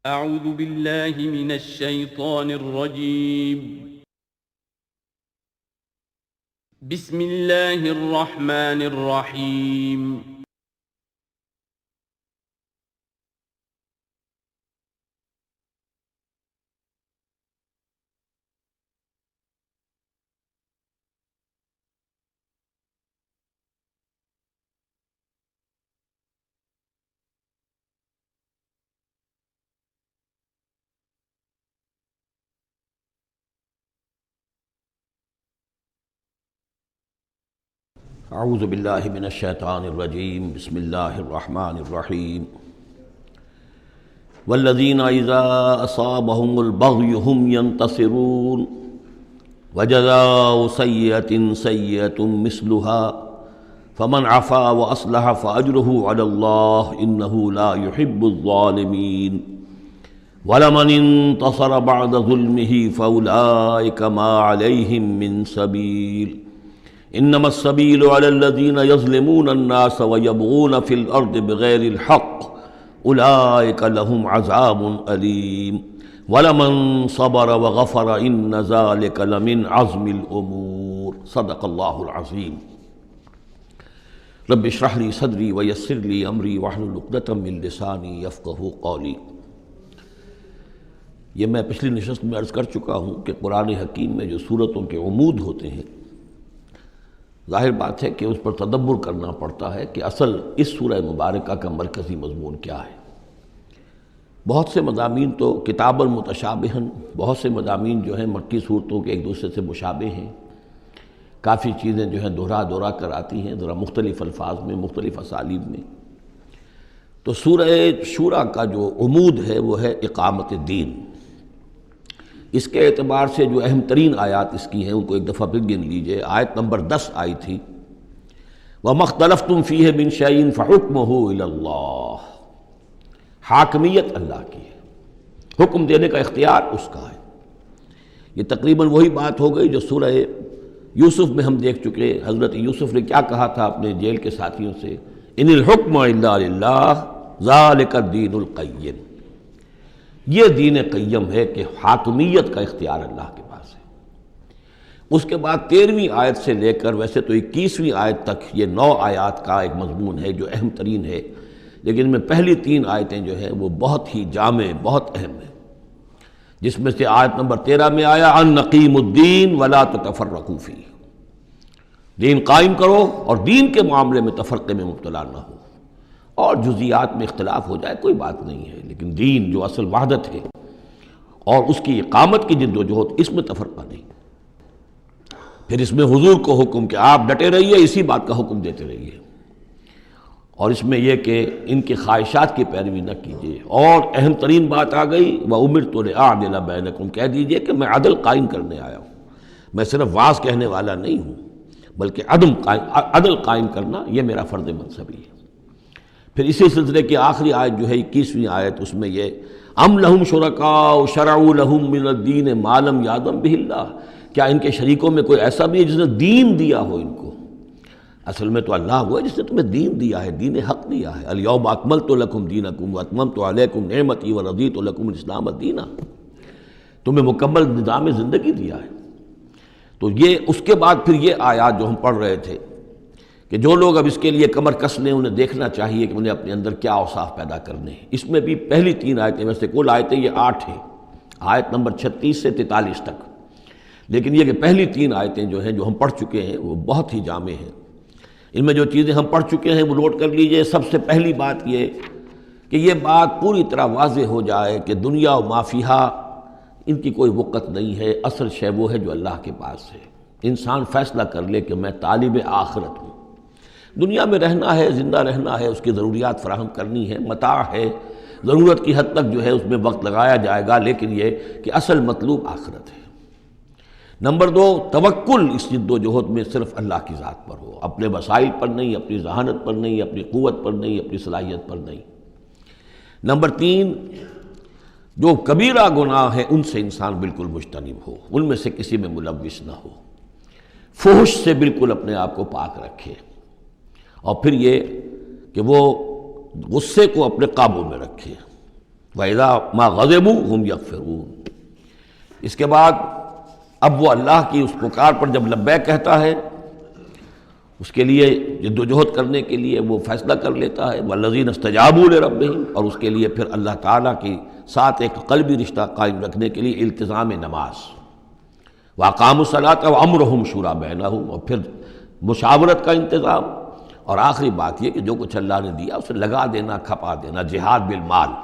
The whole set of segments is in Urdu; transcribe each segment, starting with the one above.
اعوذ باللہ من الشیطان الرجیم بسم اللہ الرحمن الرحیم اعوذ باللہ من الشیطان الرجیم بسم اللہ الرحمن الرحیم والذین اذا اصابهم البغی هم ينتصرون وجزاء سیئۃ سیئۃ مثلها فمن عفا واصلح فاجرہ علی اللہ انہ لا يحب الظالمین ولمن انتصر بعد ظلمہ فاولئک ما علیہم من سبیل انما السبیل علی الذین یظلمون الناس ویبغون فی الارض بغیر الحق اولئک لهم عذاب علیم ولمن صبر وغفر ان ذلک لمن عزم الامور صدق اللہ العظیم رب اشرح لی صدری ویسر لی امری واحلل عقدۃ من لسانی یفقہوا قولی۔ یہ میں پچھلی نشست میں عرض کر چکا ہوں کہ قرآن حکیم میں جو صورتوں کے عمود ہوتے ہیں، ظاہر بات ہے کہ اس پر تدبر کرنا پڑتا ہے کہ اصل اس سورہ مبارکہ کا مرکزی مضمون کیا ہے۔ بہت سے مضامین تو کتاب المتشابہن، بہت سے مضامین جو ہیں مکی صورتوں کے ایک دوسرے سے مشابہ ہیں، کافی چیزیں جو ہیں دہرا کر آتی ہیں ذرا مختلف الفاظ میں، مختلف اسالیب میں۔ تو سورہ شورى کا جو عمود ہے وہ ہے اقامت دین۔ اس کے اعتبار سے جو اہم ترین آیات اس کی ہیں ان کو ایک دفعہ پھر گن لیجئے۔ آیت نمبر 10 آئی تھی وَمَا اخْتَلَفْتُمْ فِيهِ مِنْ شَيْءٍ فَحُكْمُهُ إِلَى اللَّهِ، حاکمیت اللہ کی ہے، حکم دینے کا اختیار اس کا ہے۔ یہ تقریباً وہی بات ہو گئی جو سورہ یوسف میں ہم دیکھ چکے۔ حضرت یوسف نے کیا کہا تھا اپنے جیل کے ساتھیوں سے؟ ان الحکم الا للہ ذالک الدین القیم، یہ دین قیم ہے کہ حاکمیت کا اختیار اللہ کے پاس ہے۔ اس کے بعد 13ویں آیت سے لے کر ویسے تو 21ویں آیت تک یہ 9 آیات کا ایک مضمون ہے جو اہم ترین ہے، لیکن ان میں پہلی 3 آیتیں جو ہیں وہ بہت ہی جامع، بہت اہم ہیں، جس میں سے آیت نمبر 13 میں آیا ان نقیم الدین ولا تتفرقوا فیہ، دین قائم کرو اور دین کے معاملے میں تفرقے میں مبتلا نہ ہو، اور جزیات میں اختلاف ہو جائے کوئی بات نہیں ہے، لیکن دین جو اصل وحدت ہے اور اس کی اقامت کی جد و جہد، اس میں تفرقہ نہیں۔ پھر اس میں حضور کو حکم کہ آپ ڈٹے رہیے، اسی بات کا حکم دیتے رہیے، اور اس میں یہ کہ ان کی خواہشات کی پیروی نہ کیجیے۔ اور اہم ترین بات آ گئی وَأُمِرْتُ لِأَعْدِلَ بَيْنَكُمْ، کہہ دیجئے کہ میں عدل قائم کرنے آیا ہوں، میں صرف واعظ کہنے والا نہیں ہوں، بلکہ عدل قائم کرنا یہ میرا فرض منصبی ہے۔ پھر اسی سلسلے کی آخری آیت جو ہے 21ویں آیت، اس میں یہ ام لہم شرکاء شرعوا لہم من الدین ما لم یأذن بہ اللہ، کیا ان کے شریکوں میں کوئی ایسا بھی ہے جس نے دین دیا ہو ان کو؟ اصل میں تو اللہ وہ ہے جس نے تمہیں دین دیا ہے، دین حق دیا ہے۔ الیوم اکملت لکم دینکم واتممت علیکم نعمتی ورضیت لکم الاسلام دینا، تمہیں مکمل نظام زندگی دیا ہے۔ تو یہ اس کے بعد پھر یہ آیات جو ہم پڑھ رہے تھے کہ جو لوگ اب اس کے لیے کمر کس لیں انہیں دیکھنا چاہیے کہ انہیں اپنے اندر کیا اوصاف پیدا کرنے ہیں۔ اس میں بھی پہلی 3 آیتیں، ویسے کل آیتیں یہ 8 ہیں، آیت نمبر 36 سے 43 تک، لیکن یہ کہ پہلی 3 آیتیں جو ہیں جو ہم پڑھ چکے ہیں وہ بہت ہی جامع ہیں۔ ان میں جو چیزیں ہم پڑھ چکے ہیں وہ نوٹ کر لیجئے۔ سب سے پہلی بات یہ کہ یہ بات پوری طرح واضح ہو جائے کہ دنیا و ما فیہا ان کی کوئی وقت نہیں ہے، اصل شے وہ ہے جو اللہ کے پاس ہے۔ انسان فیصلہ کر لے کہ میں طالب آخرت ہوں، دنیا میں رہنا ہے، زندہ رہنا ہے، اس کی ضروریات فراہم کرنی ہے، متاع ہے، ضرورت کی حد تک جو ہے اس میں وقت لگایا جائے گا، لیکن یہ کہ اصل مطلوب آخرت ہے۔ نمبر 2، توکل اس جد و جہد میں صرف اللہ کی ذات پر ہو، اپنے وسائل پر نہیں، اپنی ذہانت پر نہیں، اپنی قوت پر نہیں، اپنی صلاحیت پر نہیں۔ نمبر 3، جو کبیرہ گناہ ہیں ان سے انسان بالکل مجتنب ہو، ان میں سے کسی میں ملوث نہ ہو، فحش سے بالکل اپنے آپ کو پاک رکھے، اور پھر یہ کہ وہ غصے کو اپنے قابو میں رکھے، وَإِذَا مَا غَضِبُوا هُمْ يَغْفِرُونَ۔ اس کے بعد اب وہ اللہ کی اس پکار پر جب لبیک کہتا ہے، اس کے لیے جد و جہد کرنے کے لیے وہ فیصلہ کر لیتا ہے، وَالَّذِينَ اسْتَجَابُوا لِرَبِّهِمْ، اور اس کے لیے پھر اللہ تعالیٰ کے ساتھ ایک قلبی رشتہ قائم رکھنے کے لیے التزام نماز، وَأَقَامُوا الصَّلَاةَ وَأَمْرُهُمْ شُورَىٰ بَيْنَهُمْ، اور پھر مشاورت کا انتظام، اور آخری بات یہ کہ جو کچھ اللہ نے دیا اسے لگا دینا، کھپا دینا، جہاد بالمال۔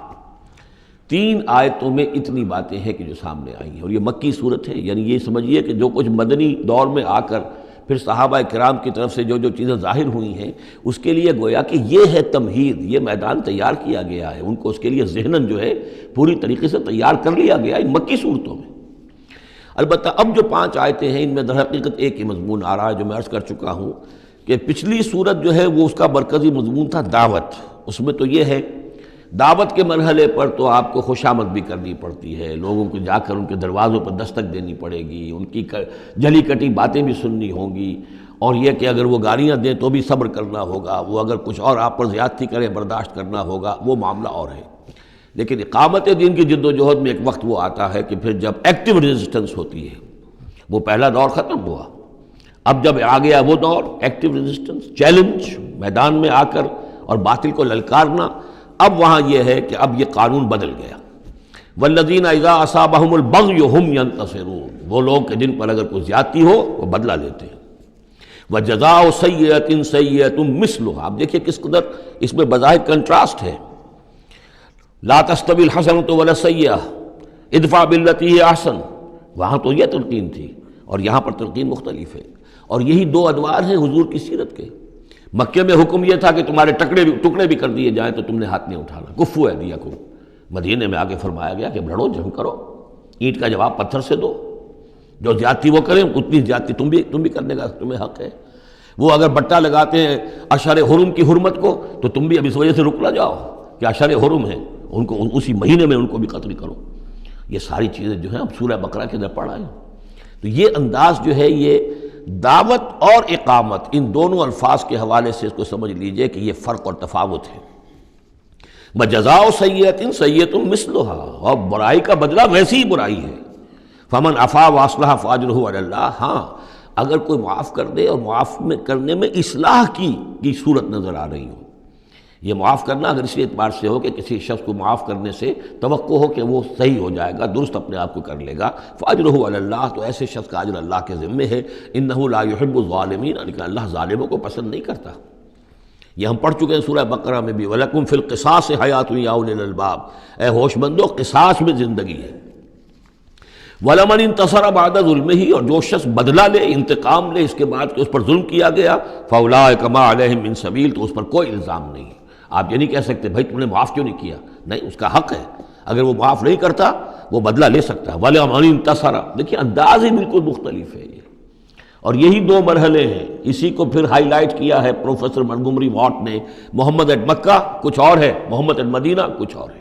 3 آیتوں میں اتنی باتیں ہیں کہ جو سامنے آئی ہیں، اور یہ مکی صورت ہے، یعنی یہ سمجھیے کہ جو کچھ مدنی دور میں آ کر پھر صحابہ کرام کی طرف سے جو جو چیزیں ظاہر ہوئی ہیں، اس کے لیے گویا کہ یہ ہے تمہید، یہ میدان تیار کیا گیا ہے، ان کو اس کے لیے ذہناً جو ہے پوری طریقے سے تیار کر لیا گیا ہے ان مکی صورتوں میں۔ البتہ اب جو 5 آیتیں ہیں ان میں در حقیقت ایک ہی مضمون آ رہا ہے، جو میں عرض کر چکا ہوں کہ پچھلی صورت جو ہے وہ اس کا مرکزی مضمون تھا دعوت۔ اس میں تو یہ ہے دعوت کے مرحلے پر تو آپ کو خوشامد بھی کرنی پڑتی ہے، لوگوں کو جا کر ان کے دروازوں پر دستک دینی پڑے گی، ان کی جلی کٹی باتیں بھی سننی ہوں گی، اور یہ کہ اگر وہ گالیاں دیں تو بھی صبر کرنا ہوگا، وہ اگر کچھ اور آپ پر زیادتی کریں برداشت کرنا ہوگا، وہ معاملہ اور ہے۔ لیکن اقامت دین کی جد و جہد میں ایک وقت وہ آتا ہے کہ پھر جب ایکٹیو ریزسٹنس ہوتی ہے، وہ پہلا دور ختم ہوا، اب جب آ گیا وہ دور ایکٹیو ریزسٹنس، چیلنج، میدان میں آ کر اور باطل کو للکارنا، اب وہاں یہ ہے کہ اب یہ قانون بدل گیا۔ والذین اذا اصابہم البغی ہم ینتصرون، وہ لوگ کہ جن پر اگر کوئی زیادتی ہو وہ بدلہ لیتے ہیں۔ وجزاء سیئۃ سیئۃ مثلھا، آپ دیکھیے کس قدر اس میں بظاہر کنٹراسٹ ہے۔ لا تستوی الحسنۃ ولا السیئۃ ادفع بالتی ہی احسن، وہاں تو یہ تلقین تھی اور یہاں پر تلقین مختلف ہے، اور یہی 2 ادوار ہیں حضور کی سیرت کے۔ مکے میں حکم یہ تھا کہ تمہارے ٹکڑے بھی کر دیے جائیں تو تم نے ہاتھ نہیں اٹھانا، کفوا ایدیکم۔ مدینے میں آگے فرمایا گیا کہ لڑو، جنگ کرو، اینٹ کا جواب پتھر سے دو، جو زیادتی وہ کریں اتنی زیادتی تم بھی کرنے کا تمہیں حق ہے۔ وہ اگر بٹا لگاتے ہیں اشہر حرم کی حرمت کو تو تم بھی اب اس وجہ سے رک نہ جاؤ کہ اشہر حرم ہیں، ان کو اسی مہینے میں ان کو بھی قتل کرو۔ یہ ساری چیزیں جو ہیں اب سورہ بقرہ کے اندر پڑھا ہے۔ تو یہ انداز جو ہے یہ دعوت اور اقامت، ان دونوں الفاظ کے حوالے سے اس کو سمجھ لیجئے کہ یہ فرق اور تفاوت ہے۔ وجزاء سیئۃ سیئۃ مثلھا، اور برائی کا بدلہ ویسی ہی برائی ہے۔ فمن عفا واصلح فاجرہ علی اللہ، ہاں اگر کوئی معاف کر دے اور معاف کرنے میں اصلاح کی صورت نظر آ رہی ہو، یہ معاف کرنا اگر اسی اعتبار سے ہو کہ کسی شخص کو معاف کرنے سے توقع ہو کہ وہ صحیح ہو جائے گا، درست اپنے آپ کو کر لے گا، فاجرہ علی اللہ، تو ایسے شخص کا اجر اللہ کے ذمے ہے۔ انہ لا یحب الظالمین، لیکن اللہ ظالموں کو پسند نہیں کرتا۔ یہ ہم پڑھ چکے ہیں سورہ بقرہ میں بھی، وَلَكُمْ فِي الْقِصَاصِ حَيَاةٌ يَا أُولِي الْأَلْبَابِ، اے ہوش مندو قصاص میں زندگی ہے۔ وَلَمَنِ انتصر بعد ظلمہ، اور جو شخص بدلہ لے، انتقام لے اس کے بعد کہ اس پر ظلم کیا گیا، فَأُولَٰئِکَ مَا عَلَيْهِم مِّن سَبِیل، تو اس پر کوئی الزام نہیں۔ آپ یہ نہیں کہہ سکتے بھائی تم نے معاف کیوں نہیں کیا، نہیں، اس کا حق ہے، اگر وہ معاف نہیں کرتا وہ بدلہ لے سکتا ہے۔ وَلَمَنِ انتصر، دیکھیے انداز ہی بالکل مختلف ہے یہ، اور یہی 2 مرحلے ہیں۔ اسی کو پھر ہائی لائٹ کیا ہے پروفیسر منگمری واٹ نے، محمد ایٹ مکہ کچھ اور ہے، محمد ایٹ مدینہ کچھ اور ہے۔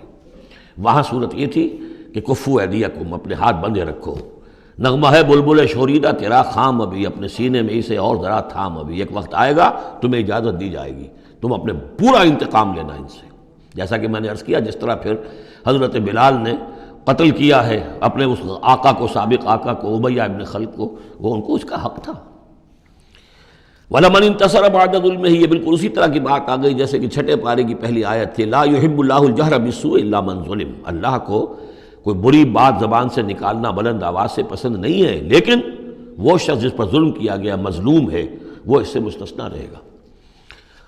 وہاں صورت یہ تھی کہ کفوا ایدیکم، اپنے ہاتھ بندھے رکھو، نغمہ ہے بلبل شوریدہ تیرا خام ابھی، اپنے سینے میں اسے اور ذرا تھام ابھی، ایک وقت آئے گا تمہیں اجازت دی جائے گی، تم اپنے پورا انتقام لینا ان سے۔ جیسا کہ میں نے عرض کیا، جس طرح پھر حضرت بلال نے قتل کیا ہے اپنے اس آقا کو، سابق آقا کو، امیہ ابن خلف کو، وہ ان کو اس کا حق تھا۔ وَلَمَنِ انتَصَرَ بَعْدَ ظُلْمِهِ، یہ بالکل اسی طرح کی بات آ گئی جیسے کہ 6 پارے کی پہلی آیت تھی، لا يحب اللہ الجہر بالسوء الا من ظلم، اللہ کو کوئی بری بات زبان سے نکالنا بلند آواز سے پسند نہیں ہے، لیکن وہ شخص جس پر ظلم کیا گیا مظلوم ہے وہ اس سے مستثنیٰ رہے گا۔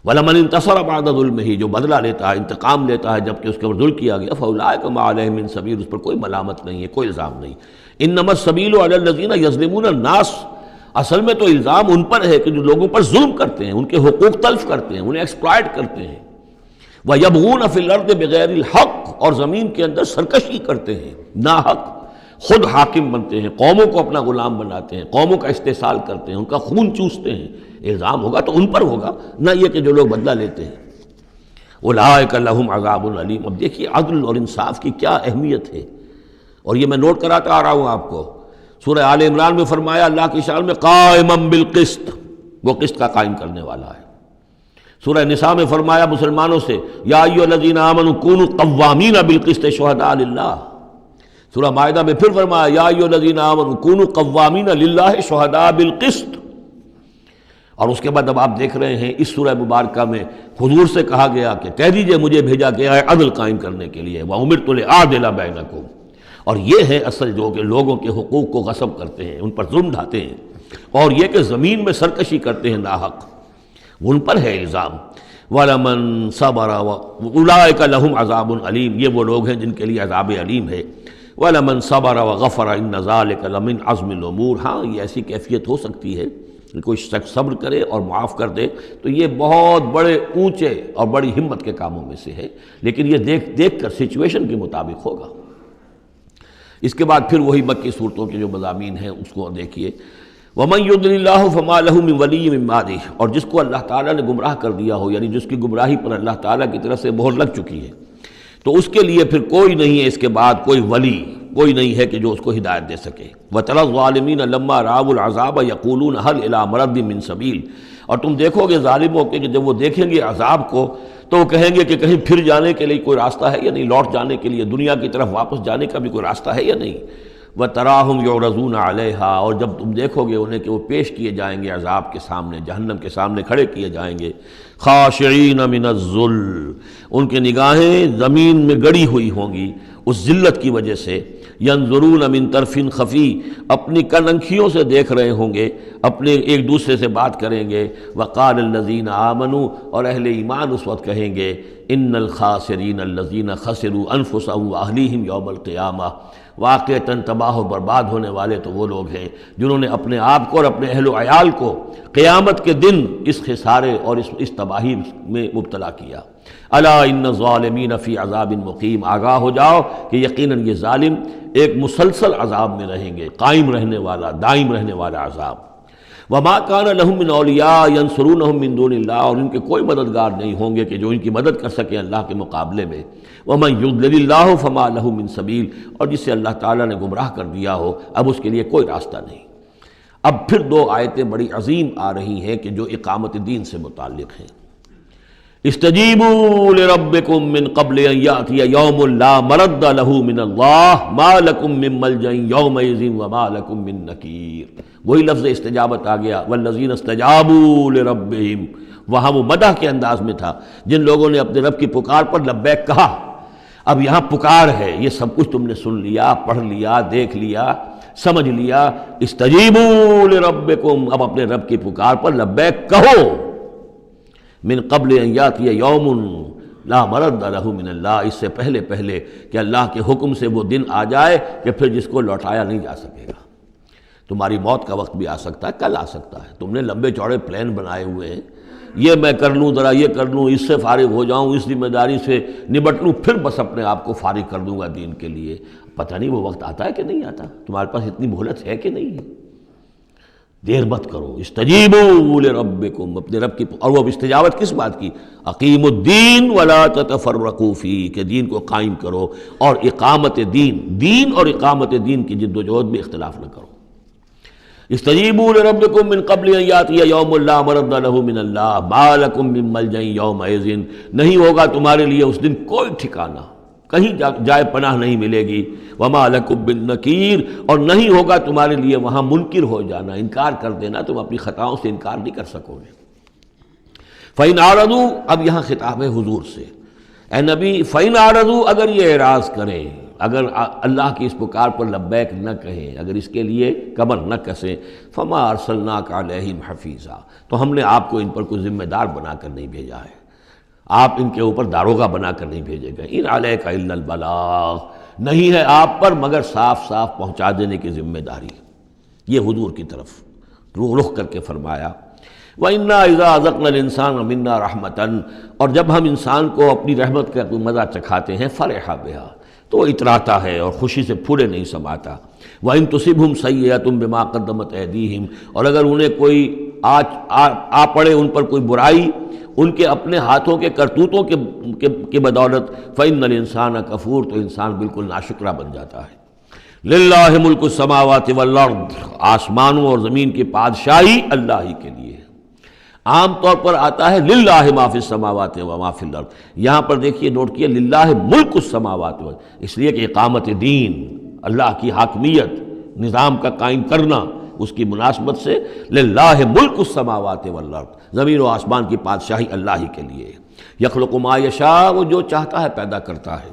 وَلَمَنِ انتَصَرَ بَعْدَ ظُلْمِهِ، جو بدلہ لیتا ہے، انتقام لیتا ہے جبکہ اس کے اوپر ظلم کیا گیا، فَأُولَٰئِکَ مَا عَلَيْهِم مِّن سَبِیل، اس پر کوئی ملامت نہیں ہے، کوئی الزام نہیں۔ اِنَّمَا السَّبِیلُ عَلَى الَّذِینَ یَظْلِمُونَ النَّاسَ، اصل میں تو الزام ان پر ہے کہ جو لوگوں پر ظلم کرتے ہیں، ان کے حقوق تلف کرتے ہیں، انہیں ایکسپلائٹ کرتے ہیں۔ وَيَبْغُونَ فِي الْأَرْضِ بِغَيْرِ الْحَقِّ، اور زمین کے اندر سرکشی کرتے ہیں، ناحق، خود حاکم بنتے ہیں، قوموں کو اپنا غلام بناتے ہیں، قوموں کا استحصال کرتے ہیں، ان کا خون چوستے ہیں۔ الزام ہوگا تو ان پر ہوگا، نہ یہ کہ جو لوگ بدلہ لیتے ہیں۔ اولئک لہم عذاب علیم، اب دیکھیے عدل اور انصاف کی کیا اہمیت ہے، اور یہ میں نوٹ کراتا آ رہا ہوں آپ کو۔ سورہ آل عمران میں فرمایا اللہ کی شان میں قائما بالقسط، وہ قسط کا قائم کرنے والا ہے۔ سورہ نساء میں فرمایا مسلمانوں سے یا ایھا الذین آمنوا کونوا قوامین بالقسط شہداء للہ. سورہ مائدہ میں پھر فرمایا یا ایھا الذین آمنوا کونوا قوامین للہ شہداء بالقسط. اور اس کے بعد اب آپ دیکھ رہے ہیں اس سورہ مبارکہ میں حضور سے کہا گیا کہ کہہ دیجئے مجھے بھیجا گیا ہے عدل قائم کرنے کے لیے. وَأُمِرْتُ لِأَعْدِلَ بَيْنَكُمْ. اور یہ ہے اصل جو کہ لوگوں کے حقوق کو غصب کرتے ہیں، ان پر ظلم ڈھاتے ہیں، اور یہ کہ زمین میں سرکشی کرتے ہیں ناحق، ان پر ہے الزام. وَلَمَنْ صَبَرَ أُولَٰئِكَ لَهُمْ عَذَابٌ عَلِيمٌ. یہ وہ لوگ ہیں جن کے لیے عذاب علیم ہے. وَلَمَنْ صَبَرَ وَغَفَرَ إِنَّ ذَلِكَ لَمِنْ عَزْمِ الْأُمُورِ. ہاں یہ ایسی کیفیت ہو سکتی ہے کہ کوئی شخص صبر کرے اور معاف کر دے تو یہ بہت بڑے اونچے اور بڑی ہمت کے کاموں میں سے ہے، لیکن یہ دیکھ دیکھ کر سچویشن کے مطابق ہوگا. اس کے بعد پھر وہی مکی صورتوں کے جو مضامین ہیں اس کو دیکھیے. وَمَن يُضْلِلِ اللَّهُ فَمَا لَهُ مِن وَلِيٍّ مِّن بَعْدِهِ. اور جس کو اللہ تعالیٰ نے گمراہ کر دیا ہو، یعنی جس کی گمراہی پر اللہ تعالیٰ کی طرف سے مہر لگ چکی ہے، تو اس کے لیے پھر کوئی نہیں ہے اس کے بعد، کوئی ولی کوئی نہیں ہے کہ جو اس کو ہدایت دے سکے. وَتَرَى الظَّالِمِينَ لَمَّا رَأَوُا الْعَذَابَ يَقُولُونَ هَلْ إِلَىٰ مَرَدٍ مِّن سَبِيلٍ. اور تم دیکھو گے ظالموں کے کہ جب وہ دیکھیں گے عذاب کو تو وہ کہیں گے کہ کہیں پھر جانے کے لیے کوئی راستہ ہے یا نہیں، لوٹ جانے کے لیے دنیا کی طرف واپس جانے کا بھی کوئی راستہ ہے یا نہیں. وَتَرَاهُمْ يُعْرَضُونَ عَلَيْهَا. اور جب تم دیکھو گے انہیں کہ وہ پیش کیے جائیں گے عذاب کے سامنے، جہنم کے سامنے کھڑے کیے جائیں گے. خاشعین من الذل. ان کی نگاہیں زمین میں گڑی ہوئی ہوں گی اس ذلت کی وجہ سے. ینظرون من طرف خفی. اپنی کننکھیوں سے دیکھ رہے ہوں گے، اپنے ایک دوسرے سے بات کریں گے. وقال الذین آمنوا. اور اہل ایمان اس وقت کہیں گے ان الخاسرین الذین خسروا انفسهم واہلیہم یوم القیامہ. واقعتاً تباہ و برباد ہونے والے تو وہ لوگ ہیں جنہوں نے اپنے آپ کو اور اپنے اہل و عیال کو قیامت کے دن اس خسارے اور اس تباہی میں مبتلا کیا. الا ان الظالمین فی عذاب مقیم. آگاہ ہو جاؤ کہ یقیناً یہ ظالم ایک مسلسل عذاب میں رہیں گے، قائم رہنے والا، دائم رہنے والا عذاب. وما كان لهم من اولیاء ينصرونهم من دون اللہ. اور ان کے کوئی مددگار نہیں ہوں گے کہ جو ان کی مدد کر سکیں اللہ کے مقابلے میں. ومن يضلل اللہ فما له من سبیل. اور جسے اللہ تعالیٰ نے گمراہ کر دیا ہو اب اس کے لیے کوئی راستہ نہیں. اب پھر دو آیتیں بڑی عظیم آ رہی ہیں کہ جو اقامت دین سے متعلق ہیں. استجیبوا لربکم من قبل ان یأتی یوم لا مرد له من اللہ ما لکم من ملجأ یومئذ وما لکم من نکیر. وہی لفظ استجابت آ گیا. والذین استجابوا لربہم. وہاں وہ مدح کے انداز میں تھا جن لوگوں نے اپنے رب کی پکار پر لبیک کہا. اب یہاں پکار ہے، یہ سب کچھ تم نے سن لیا، پڑھ لیا، دیکھ لیا، سمجھ لیا. استجیبوا لربکم. اب اپنے رب کی پکار پر لبیک کہو. من قبل ان یاتی یوم لا مرد له من اللہ. اس سے پہلے کہ اللہ کے حکم سے وہ دن آ جائے کہ پھر جس کو لوٹایا نہیں جا سکے گا. تمہاری موت کا وقت بھی آ سکتا ہے، کل آ سکتا ہے. تم نے لمبے چوڑے پلان بنائے ہوئے ہیں، یہ میں کر لوں، ذرا یہ کر لوں، اس سے فارغ ہو جاؤں، اس ذمہ داری سے نمٹ لوں، پھر بس اپنے آپ کو فارغ کر دوں گا دین کے لیے. پتہ نہیں وہ وقت آتا ہے کہ نہیں آتا. تمہارے پاس اتنی مہلت ہے کہ نہیں ہے. دیر مت کرو. استجیبوا لربکم. اپنے رب کی. اور وہ استجابت کس بات کی؟ اقیم الدین ولا تتفرقوا فیہ. کہ دین کو قائم کرو اور اقامت دین اور اقامت دین کی جد و جہد میں اختلاف نہ کرو. استجیبوا لربکم من قبل ان یاتی یوم لا مرد له من اللہ ما لکم من ملجأ یومئذ. نہیں ہوگا تمہارے لیے اس دن کوئی ٹھکانہ، کہیں جائے پناہ نہیں ملے گی. وما لکم من نکیر. اور نہیں ہوگا تمہارے لیے وہاں منکر ہو جانا، انکار کر دینا. تم اپنی خطاؤں سے انکار نہیں کر سکو گے. فإن أعرضوا. اب یہاں خطاب ہے حضور سے. اے نبی فإن أعرضوا. اگر یہ اعراض کریں، اگر اللہ کی اس پکار پر لبیک نہ کہیں، اگر اس کے لیے کمر نہ کسیں، فما ارسلناک علیہم حفیظا. تو ہم نے آپ کو ان پر کوئی ذمہ دار بنا کر نہیں بھیجا ہے، آپ ان کے اوپر داروغہ بنا کر نہیں بھیجے گئے. ان علیک الا البلاغ. نہیں ہے آپ پر مگر صاف صاف پہنچا دینے کی ذمہ داری. یہ حضور کی طرف رخ کر کے فرمایا. وَإِنَّا إِذَا أَذَقْنَا الْإِنسَانَ مِنَّا رَحْمَةً. اور جب ہم انسان کو اپنی رحمت کا مزہ چکھاتے ہیں، فرح بہا، تو وہ اتراتا ہے اور خوشی سے پھولے نہیں سماتا. وَإِن تُصِبْهُمْ سَيِّئَةٌ بِمَا قَدَّمَتْ أَيْدِيهِمْ. اور اگر انہیں کوئی آ پڑے ان پر کوئی برائی ان کے اپنے ہاتھوں کے کرتوتوں کے بدولت، فَإِنَّ الْإِنسَانَ كَفُورٌ. تو انسان بالکل ناشکرہ بن جاتا ہے. لِلَّهِ مُلْكُ السَّمَاوَاتِ وَالْأَرْضِ. آسمانوں اور زمین کی بادشاہی اللہ ہی کے لیے. عام طور پر آتا ہے للہ ما فی السماوات و ما فی الارض، یہاں پر دیکھیے نوٹ کیے للہ ملک السماوات و، اس لیے کہ اقامت دین، اللہ کی حاکمیت، نظام کا قائم کرنا، اس کی مناسبت سے للہ ملک السماوات والارض، زمین و آسمان کی بادشاہی اللہ ہی کے لیے، یخلق ما یشاء، وہ جو چاہتا ہے پیدا کرتا ہے،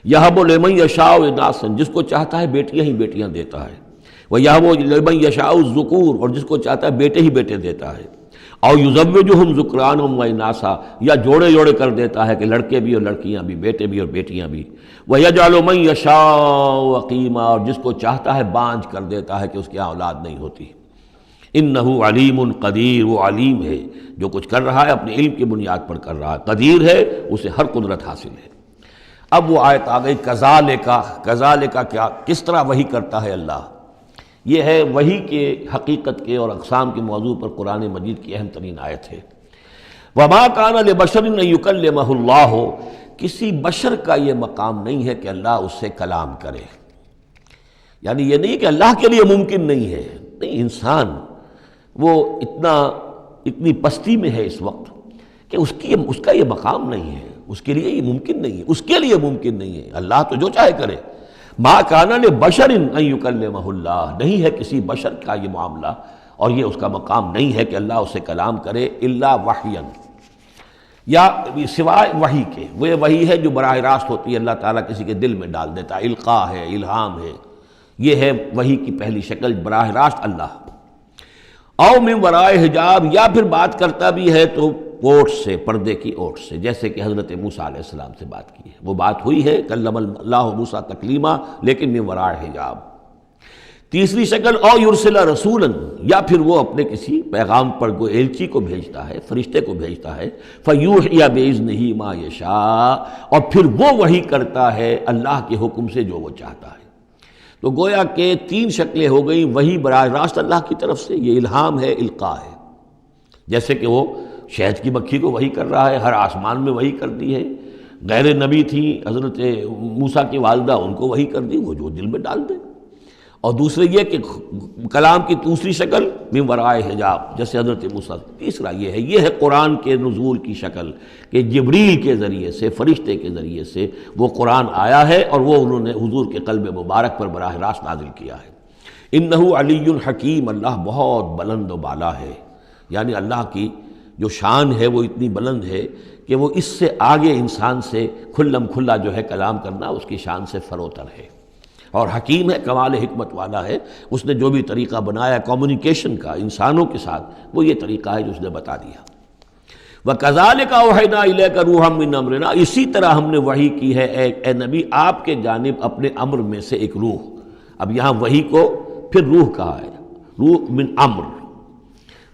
یہب لمن یشاء اناثا، جس کو چاہتا ہے بیٹیاں ہی بیٹیاں دیتا ہے، وَيَهْبُ لِمَن يَشَاءُ الذُّكُورَ، اور جس کو چاہتا ہے بیٹے ہی بیٹے دیتا ہے، او یزوجہم ذکرانا واناثا، یا جوڑے جوڑے کر دیتا ہے کہ لڑکے بھی اور لڑکیاں بھی، بیٹے بھی اور بیٹیاں بھی، وَيَجْعَلُ مَن يَشَاءُ عَقِيمًا، اور جس کو چاہتا ہے بانجھ کر دیتا ہے کہ اس کی اولاد نہیں ہوتی۔ انہ علیم قدیر، وہ علیم ہے، جو کچھ کر رہا ہے اپنے علم کی بنیاد پر کر رہا ہے، قدیر ہے، اسے ہر قدرت حاصل ہے۔ اب وہ آیت آ گئی کذالک، کیا کس طرح وحی کرتا ہے اللہ، یہ ہے وحی کے حقیقت کے اور اقسام کے موضوع پر قرآن مجید کی اہم ترین آیت ہے۔ وما کان لبشر ان یکلمہ اللہ، کسی بشر کا یہ مقام نہیں ہے کہ اللہ اس سے کلام کرے، یعنی یہ نہیں کہ اللہ کے لیے ممکن نہیں ہے، نہیں، انسان وہ اتنی پستی میں ہے اس وقت کہ اس کا یہ مقام نہیں ہے، اس کے لیے یہ ممکن نہیں ہے، اس کے لیے ممکن نہیں ہے، اللہ تو جو چاہے کرے۔ ما کان لبشر ان یکلمہ اللہ، نہیں ہے کسی بشر کا یہ معاملہ اور یہ اس کا مقام نہیں ہے کہ اللہ اس سے کلام کرے، الا وحیا، یا سوائے وحی کے، وہ وحی ہے جو براہ راست ہوتی ہے، اللہ تعالیٰ کسی کے دل میں ڈال دیتا ہے، القاء ہے، الہام ہے، یہ ہے وحی کی پہلی شکل، براہ راست اللہ۔ او من ورائے حجاب، یا پھر بات کرتا بھی ہے تو اوٹ سے، پردے کی اوٹ سے، جیسے کہ حضرت موسیٰ علیہ السلام سے بات کی ہے، وہ بات ہوئی ہے، کلم اللہ موسیٰ تکلیما، لیکن من ورائے حجاب۔ تیسری شکل او یرسل رسولا، یا پھر وہ اپنے کسی پیغام پر کوئی ایلچی کو بھیجتا ہے، فرشتے کو بھیجتا ہے، فیوحی باذنہ ما یشاء، اور پھر وہ وحی کرتا ہے اللہ کے حکم سے جو وہ چاہتا ہے۔ تو گویا کہ تین شکلیں ہو گئیں، وحی براہ راست اللہ کی طرف سے، یہ الہام ہے، القاء ہے، جیسے کہ وہ شہد کی مکھی کو وحی کر رہا ہے، ہر آسمان میں وحی کر دی ہے، غیر نبی تھی حضرت موسیٰ کی والدہ، ان کو وحی کر دی، وہ جو دل میں ڈال دے۔ اور دوسرے یہ کہ کلام کی دوسری شکل من ورائے حجاب، جیسے حضرت موسیٰ۔ تیسرا یہ ہے قرآن کے نزول کی شکل، کہ جبریل کے ذریعے سے، فرشتے کے ذریعے سے وہ قرآن آیا ہے اور وہ انہوں نے حضور کے قلب مبارک پر براہ راست نازل کیا ہے۔ انہ علی حکیم، اللہ بہت بلند و بالا ہے، یعنی اللہ کی جو شان ہے وہ اتنی بلند ہے کہ وہ اس سے آگے انسان سے کھلم کھلا جو ہے کلام کرنا اس کی شان سے فروتر ہے، اور حکیم ہے، کمال حکمت والا ہے، اس نے جو بھی طریقہ بنایا کمیونیکیشن کا انسانوں کے ساتھ، وہ یہ طریقہ ہے جو اس نے بتا دیا۔ وَكَذَلِكَ أَوْحَيْنَا إِلَيْكَ رُوحًا مِّنْ أَمْرِنَا، اسی طرح ہم نے وحی کی ہے اے نبی آپ کے جانب اپنے امر میں سے ایک روح۔ اب یہاں وحی کو پھر روح کہا ہے، روح من امر۔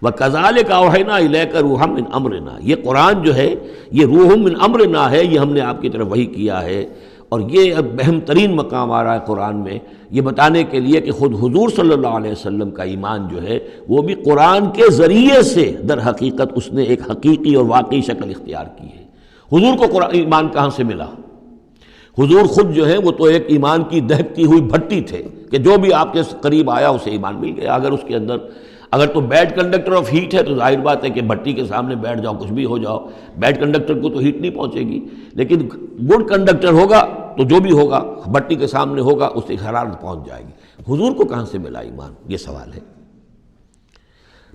وَكَذَلِكَ أَوْحَيْنَا إِلَيْكَ رُوحًا مِّنْ أَمْرِنَا، یہ قرآن جو ہے یہ روح من امرنا ہے، یہ ہم نے آپ کی طرف وحی کیا ہے۔ اور یہ اب اہم ترین مقام آ رہا ہے قرآن میں، یہ بتانے کے لیے کہ خود حضور صلی اللہ علیہ وسلم کا ایمان جو ہے وہ بھی قرآن کے ذریعے سے در حقیقت اس نے ایک حقیقی اور واقعی شکل اختیار کی ہے۔ حضور کو قرآن ایمان کہاں سے ملا؟ حضور خود جو ہے وہ تو ایک ایمان کی دہکتی ہوئی بھٹی تھے کہ جو بھی آپ کے قریب آیا اسے ایمان مل گیا۔ اگر اس کے اندر اگر تو بیڈ کنڈکٹر آف ہیٹ ہے تو ظاہر بات ہے کہ بھٹی کے سامنے بیٹھ جاؤ، کچھ بھی ہو جاؤ، بیڈ کنڈکٹر کو تو ہیٹ نہیں پہنچے گی، لیکن گڈ کنڈکٹر ہوگا تو جو بھی ہوگا بھٹی کے سامنے ہوگا اس سے حرارت پہنچ جائے گی۔ حضور کو کہاں سے ملا ایمان؟ یہ سوال ہے۔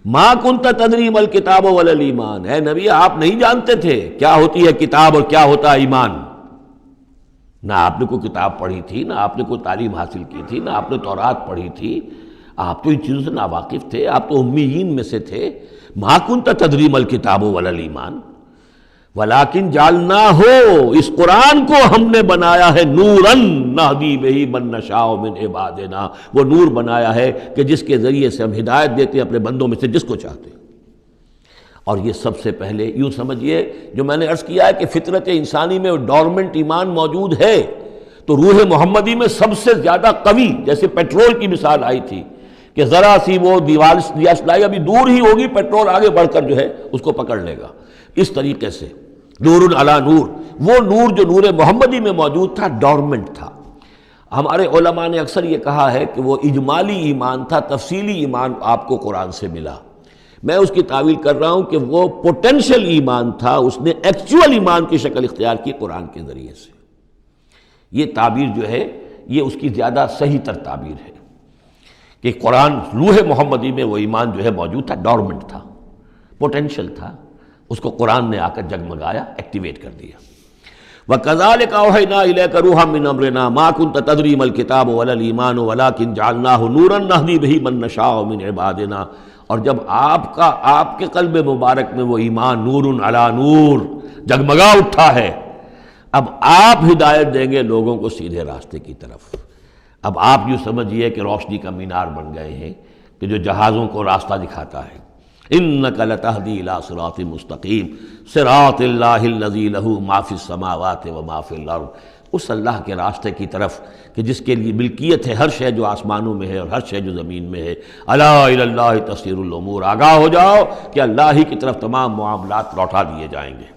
ما کنت تدری ما الکتاب ولا الایمان، اے نبی آپ نہیں جانتے تھے کیا ہوتی ہے کتاب اور کیا ہوتا ہے ایمان، نہ آپ نے کوئی کتاب پڑھی تھی، نہ آپ نے کوئی تعلیم حاصل کی تھی، نہ آپ نے تورات پڑھی تھی، آپ تو ان چیزوں سے ناواقف تھے، آپ تو امیین میں سے تھے۔ ما کنت تدری ما الکتاب ولا الایمان ولیکن جعلناہ، اس قرآن کو ہم نے بنایا ہے نوراً نہدی بہ من نشاء من عبادنا، وہ نور بنایا ہے کہ جس کے ذریعے سے ہم ہدایت دیتے ہیں اپنے بندوں میں سے جس کو چاہتے ہیں۔ اور یہ سب سے پہلے یوں سمجھیے جو میں نے عرض کیا ہے کہ فطرت انسانی میں ڈورمنٹ ایمان موجود ہے، تو روح محمدی میں سب سے زیادہ قوی، جیسے پیٹرول کی مثال آئی تھی کہ ذرا سی وہ دیوار سلائی ابھی دور ہی ہوگی، پیٹرول آگے بڑھ کر جو ہے اس کو پکڑ لے گا، اس طریقے سے نور علی نور، وہ نور جو نور محمدی میں موجود تھا ڈورمنٹ تھا۔ ہمارے علماء نے اکثر یہ کہا ہے کہ وہ اجمالی ایمان تھا، تفصیلی ایمان آپ کو قرآن سے ملا، میں اس کی تعویل کر رہا ہوں کہ وہ پوٹینشل ایمان تھا، اس نے ایکچوئل ایمان کی شکل اختیار کی قرآن کے ذریعے سے۔ یہ تعبیر جو ہے یہ اس کی زیادہ صحیح تر تعبیر ہے کہ قرآن روح محمدی میں وہ ایمان جو ہے موجود تھا، ڈورمنٹ تھا، پوٹینشل تھا، اس کو قرآن نے آ کر جگمگایا، ایکٹیویٹ کر دیا۔ وَكَذَلِكَ أَوْحَيْنَا إِلَيْكَ رُوحًا مِّنْ أَمْرِنَا مَا كُنْتَ تَدْرِي مَا الْكِتَابُ وَلَا الْإِيمَانُ وَلَٰكِن جَعَلْنَاهُ نُورًا نَّهْدِي بِهِ مَن نَّشَاءُ مِنْ عِبَادِنَا، اور جب آپ کے قلب مبارک میں وہ ایمان نور علی نور جگمگا اٹھا ہے، اب آپ ہدایت دیں گے لوگوں کو سیدھے راستے کی طرف۔ اب آپ یوں سمجھیے کہ روشنی کا مینار بن گئے ہیں کہ جو جہازوں کو راستہ دکھاتا ہے۔ انک لتہدی الی صراط مستقیم صراط اللہ الذی لہ ما فی السماوات و ما فی الارض، اس اللہ کے راستے کی طرف کہ جس کے لیے ملکیت ہے ہر شے جو آسمانوں میں ہے اور ہر شے جو زمین میں ہے۔ الا الی اللہ تصیر الامور، آگاہ ہو جاؤ کہ اللہ ہی کی طرف تمام معاملات لوٹا دیے جائیں گے۔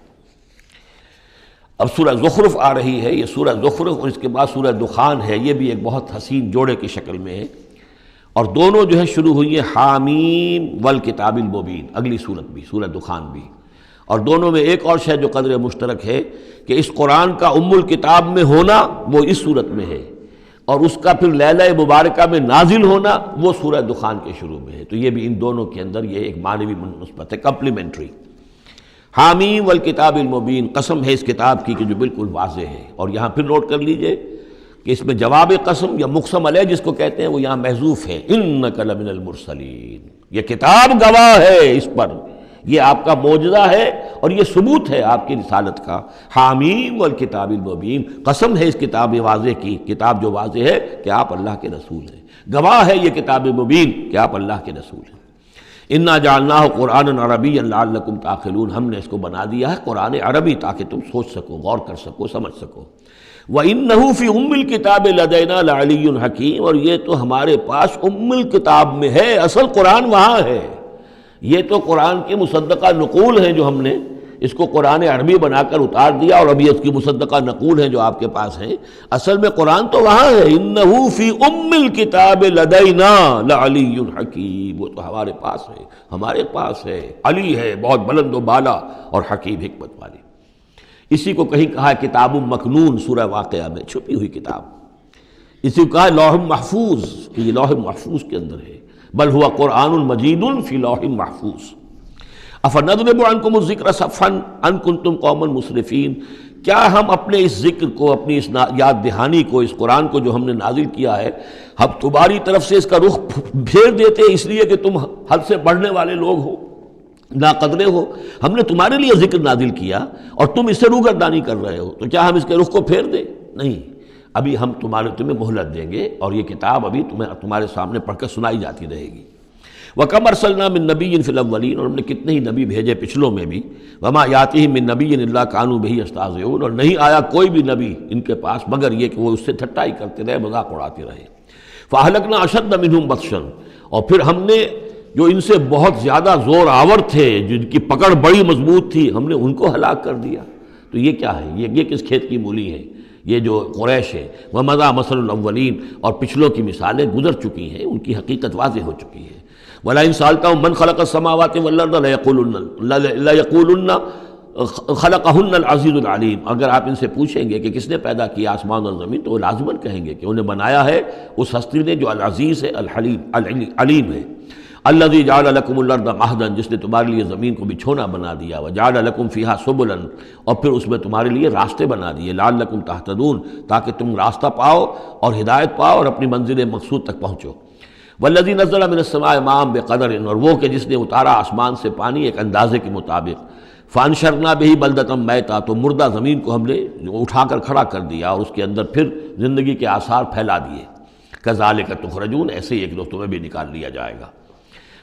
اب سورہ زخرف آ رہی ہے، یہ سورہ زخرف اور اس کے بعد سورہ دخان ہے، یہ بھی ایک بہت حسین جوڑے کی شکل میں ہے، اور دونوں جو ہے شروع ہوئی ہیں حامیم والکتاب المبین، اگلی سورت بھی سورہ دخان بھی، اور دونوں میں ایک اور شے جو قدر مشترک ہے کہ اس قرآن کا ام الکتاب میں ہونا وہ اس سورت میں ہے، اور اس کا پھر لیلہ مبارکہ میں نازل ہونا وہ سورہ دخان کے شروع میں ہے۔ تو یہ بھی ان دونوں کے اندر یہ ایک معنوی نسبت ہے، کمپلیمنٹری۔ حامیم والکتاب المبین، قسم ہے اس کتاب کی کہ جو بالکل واضح ہے، اور یہاں پھر نوٹ کر لیجئے کہ اس میں جواب قسم یا مقسم علیہ جس کو کہتے ہیں وہ یہاں محذوف ہے، انک لمن المرسلین، یہ کتاب گواہ ہے اس پر، یہ آپ کا معجزہ ہے اور یہ ثبوت ہے آپ کی رسالت کا۔ حامیم والکتاب المبین، قسم ہے اس کتاب واضح کی، کتاب جو واضح ہے کہ آپ اللہ کے رسول ہیں، گواہ ہے یہ کتاب مبین کہ آپ اللہ کے رسول ہیں۔ انا جعلناہ قرآنا عربیا لعلکم تعقلون، ہم نے اس کو بنا دیا ہے قرآن عربی تاکہ تم سوچ سکو، غور کر سکو، سمجھ سکو۔ وَإِنَّهُ فِي أُمِّ الْكِتَابِ لَدَيْنَا لَعَلِيٌّ حَكِيمٌ، اور یہ تو ہمارے پاس ام الکتاب میں ہے، اصل قرآن وہاں ہے۔ یہ تو قرآن کی مصدقہ نقول ہیں جو ہم نے اس کو قرآن عربی بنا کر اتار دیا، اور ابھی اس کی مصدقہ نقول ہیں جو آپ کے پاس ہیں، اصل میں قرآن تو وہاں ہے۔ اِنَّهُ فِي أُمِّ الْكِتَابِ لَدَيْنَا لَعَلِيٌّ حَكِيمٌ، وہ تو ہمارے پاس ہے، ہمارے پاس ہے، علی ہے، بہت بلند و بالا اور حکیم حکمت والی۔ اسی کو کہیں کہا ہے کتاب مکنون سورہ واقعہ میں، چھپی ہوئی کتاب۔ اسی کو کہا ہے لوح محفوظ، کہ یہ لوح محفوظ کے اندر ہے، بل ہوا قرآن مجید فی لوح محفوظ۔ افنضرب عنکم الذکر صفحا ان کنتم قوما مسرفین، کیا ہم اپنے اس ذکر کو، اپنی اس یاد دہانی کو، اس قرآن کو جو ہم نے نازل کیا ہے، ہم تمہاری طرف سے اس کا رخ پھیر دیتے اس لیے کہ تم حد سے بڑھنے والے لوگ ہو، ناقدرے ہو؟ ہم نے تمہارے لیے ذکر نازل کیا اور تم اس سے روگردانی کر رہے ہو، تو کیا ہم اس کے رخ کو پھیر دیں؟ نہیں، ابھی ہم تمہیں مہلت دیں گے، اور یہ کتاب ابھی تمہارے سامنے پڑھ کر سنائی جاتی رہے گی۔ وَكَمْ أَرْسَلْنَا مِن نَبِيٍّ فِي الْأَوَّلِينَ، اور ہم نے کتنے ہی نبی بھیجے پچھلوں میں بھی، وَمَا يَأْتِيهِم مِّن نَبِيٍّ إِلَّا كَانُوا بِهِ يَسْتَهْزِئُونَ، اور نہیں آیا کوئی بھی نبی ان کے پاس مگر یہ کہ وہ اس سے ٹھٹائی کرتے رہے، مذاق اڑاتے رہے۔ فَأَهْلَكْنَا أَشَدَّ مِنْهُمْ بَطْشًا، اور پھر ہم نے جو ان سے بہت زیادہ زور آور تھے، جن کی پکڑ بڑی مضبوط تھی، ہم نے ان کو ہلاک کر دیا۔ تو یہ کیا ہے؟ یہ کس کھیت کی مولی ہے؟ یہ جو قریش ہے، وَمَضَىٰ مَثَلُ الْأَوَّلِينَ، اور پچھلوں کی مثالیں گزر چکی ہیں، ان کی حقیقت واضح ہو چکی ہے۔ وَلَئِن سَأَلْتَهُم مَّنْ خَلَقَ السَّمَاوَاتِ وَالْأَرْضَ لَيَقُولُنَّ خَلَقَهُنَّ الْعَزِيزُ الْعَلِيمُ، اگر آپ ان سے پوچھیں گے کہ کس نے پیدا کیا آسمان اور زمین، تو وہ لازماً کہیں گے کہ انہیں بنایا ہے اس ہستی نے جو العزیز ہے، الحلیم، علیم ہے۔ الذی جعل لکم الارض مہدا، جس نے تمہارے لیے زمین کو بچھونا بنا دیا، وجعل لکم فیہا سبلا، اور پھر اس میں تمہارے لیے راستے بنا دیے، لعلکم تہتدون، تاکہ تم راستہ پاؤ اور ہدایت پاؤ اور اپنی منزل مقصود تک پہنچو۔ والذی نزل من السماء ماء بقدر، اور وہ کہ جس نے اتارا آسمان سے پانی ایک اندازے کے مطابق، فانشرنا بہ بلدۃ میتا، تو مردہ زمین کو ہم نے اٹھا کر کھڑا کر دیا اور اس کے اندر پھر زندگی کے آثار پھیلا دیے۔ کذالک تخرجون، ایسے ہی ایک دو تمہیں بھی نکال لیا جائے گا۔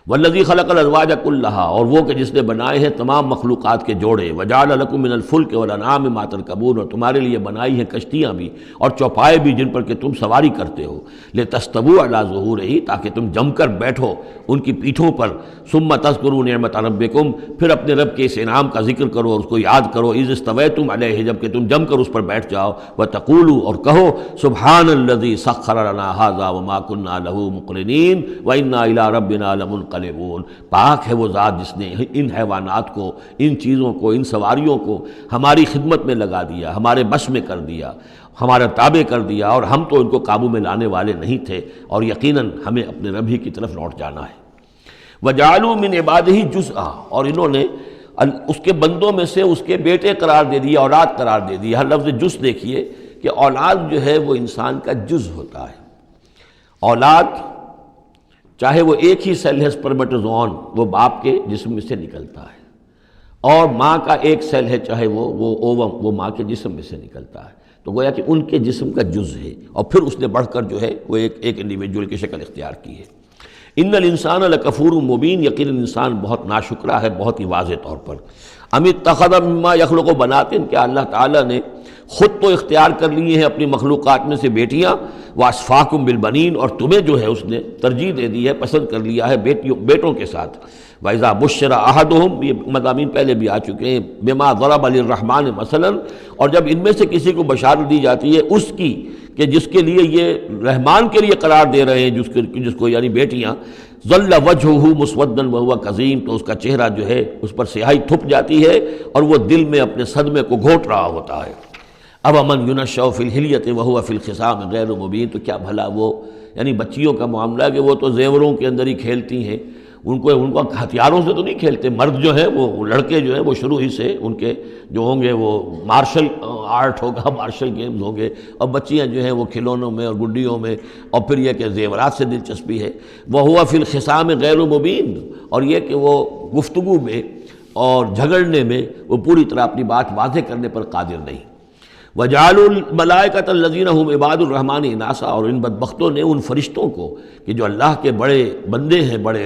والذی خلق الازواج کلھا، اور وہ کہ جس نے بنائے ہیں تمام مخلوقات کے جوڑے، وجعل لکم من الفلک والانعام ما ترکبون، اور تمہارے لیے بنائی ہیں کشتیاں بھی اور چوپائے بھی جن پر کہ تم سواری کرتے ہو، لتستووا علی ظہورہ، تاکہ تم جم کر بیٹھو ان کی پیٹھوں پر، ثم تذکروا نعمت ربکم، پھر اپنے رب کے اس انعام کا ذکر کرو اور اس کو یاد کرو، اذ استویتم علیہ، جب کہ تم جم کر اس پر بیٹھ جاؤ، وتقولوا، اور کہو سبحان الذی سخر لنا ھذا وما کنا لہ مقرنین وإنا الی ربنا لمنقلبون۔ منقلبون، پاک ہے وہ ذات جس نے ان حیوانات کو، ان چیزوں کو، ان سواریوں کو ہماری خدمت میں لگا دیا، ہمارے بس میں کر دیا، ہمارا تابع کر دیا، اور ہم تو ان کو قابو میں لانے والے نہیں تھے، اور یقیناً ہمیں اپنے رب ہی کی طرف لوٹ جانا ہے۔ وَجَعَلُوا مِنْ عِبَادِهِ جُزْءًا، اور انہوں نے اس کے بندوں میں سے اس کے بیٹے قرار دے دیے، اولاد قرار دے دی۔ ہر لفظ جز دیکھیے کہ اولاد جو ہے وہ انسان کا جز ہوتا ہے۔ اولاد چاہے وہ ایک ہی سیل ہے سپرمیٹوزوون، وہ باپ کے جسم میں سے نکلتا ہے، اور ماں کا ایک سیل ہے چاہے وہ اووم، وہ ماں کے جسم میں سے نکلتا ہے، تو گویا کہ ان کے جسم کا جز ہے، اور پھر اس نے بڑھ کر جو ہے وہ ایک انڈیویجول کی شکل اختیار کی ہے۔ ان الانسان لکفور مبین، یقیناً انسان بہت ناشکرا ہے، بہت ہی واضح طور پر۔ ام اتخذ مما یخلق بنات، کیا اللہ تعالیٰ نے خود تو اختیار کر لیے ہیں اپنی مخلوقات میں سے بیٹیاں، واسفاکم بالبنین، اور تمہیں جو ہے اس نے ترجیح دے دی ہے، پسند کر لیا ہے بیٹوں کے ساتھ۔ وَإِذَا بُشِّرَ أَحَدُهُمْ، یہ مضامین پہلے بھی آ چکے ہیں، بما ضرب للرحمن مثلا، اور جب ان میں سے کسی کو بشارت دی جاتی ہے اس کی کہ جس کے لیے یہ رحمان کے لیے قرار دے رہے ہیں جس کو یعنی بیٹیاں، ظل وجهه مسودا وهو كظيم، تو اس کا چہرہ جو ہے اس پر سیاہی تھپ جاتی ہے اور وہ دل میں اپنے صدمے کو گھوٹ رہا ہوتا ہے۔ اب من ينشأ في الحلیۃ وهو في الخصام غیر مبین، تو کیا بھلا وہ یعنی بچیوں کا معاملہ ہے کہ وہ تو زیوروں کے اندر ہی کھیلتی ہیں، ان کو ہتھیاروں سے تو نہیں کھیلتے۔ مرد جو ہیں وہ لڑکے جو ہیں وہ شروع ہی سے ان کے جو ہوں گے وہ مارشل آرٹ ہوگا، مارشل گیمز ہوں گے، اور بچیاں جو ہیں وہ کھلونوں میں اور گڈیوں میں، اور پھر یہ کہ زیورات سے دلچسپی ہے۔ وَهُوَ فِي الْخِصَامِ غَيْرُ مُبِينٍ، اور یہ کہ وہ گفتگو میں اور جھگڑنے میں وہ پوری طرح اپنی بات واضح کرنے پر قادر نہیں۔ وَجَعَلُوا الْمَلَائِكَةَ الَّذِينَ هُمْ عِبَادُ الرَّحْمَنِ إِنَاثًا، اور ان بدبختوں نے ان فرشتوں کو کہ جو اللہ کے بڑے بندے ہیں، بڑے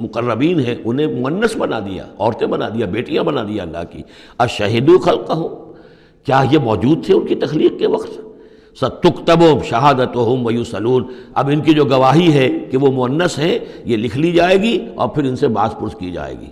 مقربین ہیں، انہیں مؤنث بنا دیا، عورتیں بنا دیا، بیٹیاں بنا دیا اللہ کی۔ أَشَهِدُوا خَلْقَهُمْ، کیا یہ موجود تھے ان کی تخلیق کے وقت؟ سَتُكْتَبُ شَهَادَتُهُمْ وَيُسْأَلُونَ، اب ان کی جو گواہی ہے کہ وہ مؤنث ہیں یہ لکھ لی جائے گی اور پھر ان سے باز پرس کی جائے گی۔